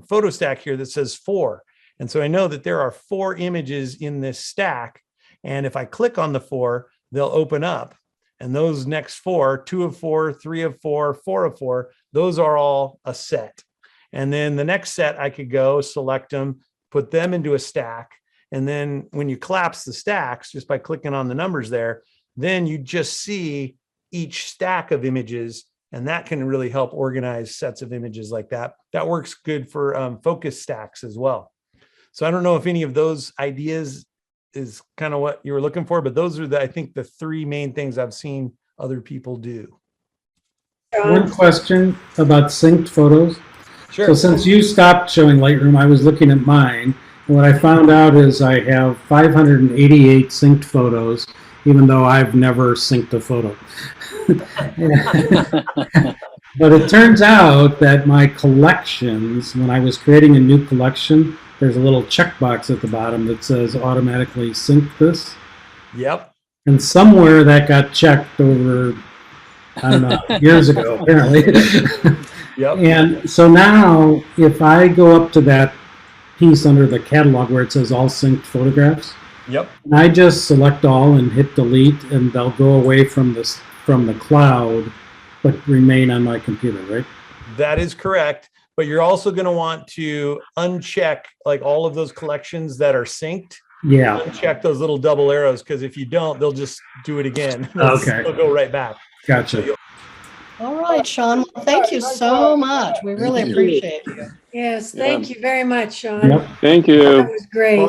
photo stack here that says 4. And so I know that there are 4 images in this stack. And if I click on the 4, they'll open up. And those next 4, 2 of 4, 3 of 4, 4 of 4, those are all a set. And then the next set, I could go select them, put them into a stack. And then when you collapse the stacks, just by clicking on the numbers there, then you just see each stack of images. And that can really help organize sets of images like that. That works good for focus stacks as well. So I don't know if any of those ideas is kind of what you were looking for, but those are I think the 3 main things I've seen other people do. One question about synced photos. Sure. So since you stopped showing Lightroom, I was looking at mine. And what I found out is I have 588 synced photos, even though I've never synced a photo. But it turns out that my collections, when I was creating a new collection, there's a little checkbox at the bottom that says automatically sync this. Yep. And somewhere that got checked over, I don't know, years ago, apparently. Yep. And so now, if I go up to that piece under the catalog where it says all synced photographs, yep, and I just select all and hit delete, and they'll go away from the cloud, but remain on my computer, right? That is correct. But you're also going to want to uncheck like all of those collections that are synced. Yeah. Uncheck those little double arrows, because if you don't, they'll just do it again. Okay. They'll go right back. Gotcha. All right, Sean. Well, thank you so much. We really appreciate you. Yes, thank you very much, Sean. Yep. Thank you. That was great.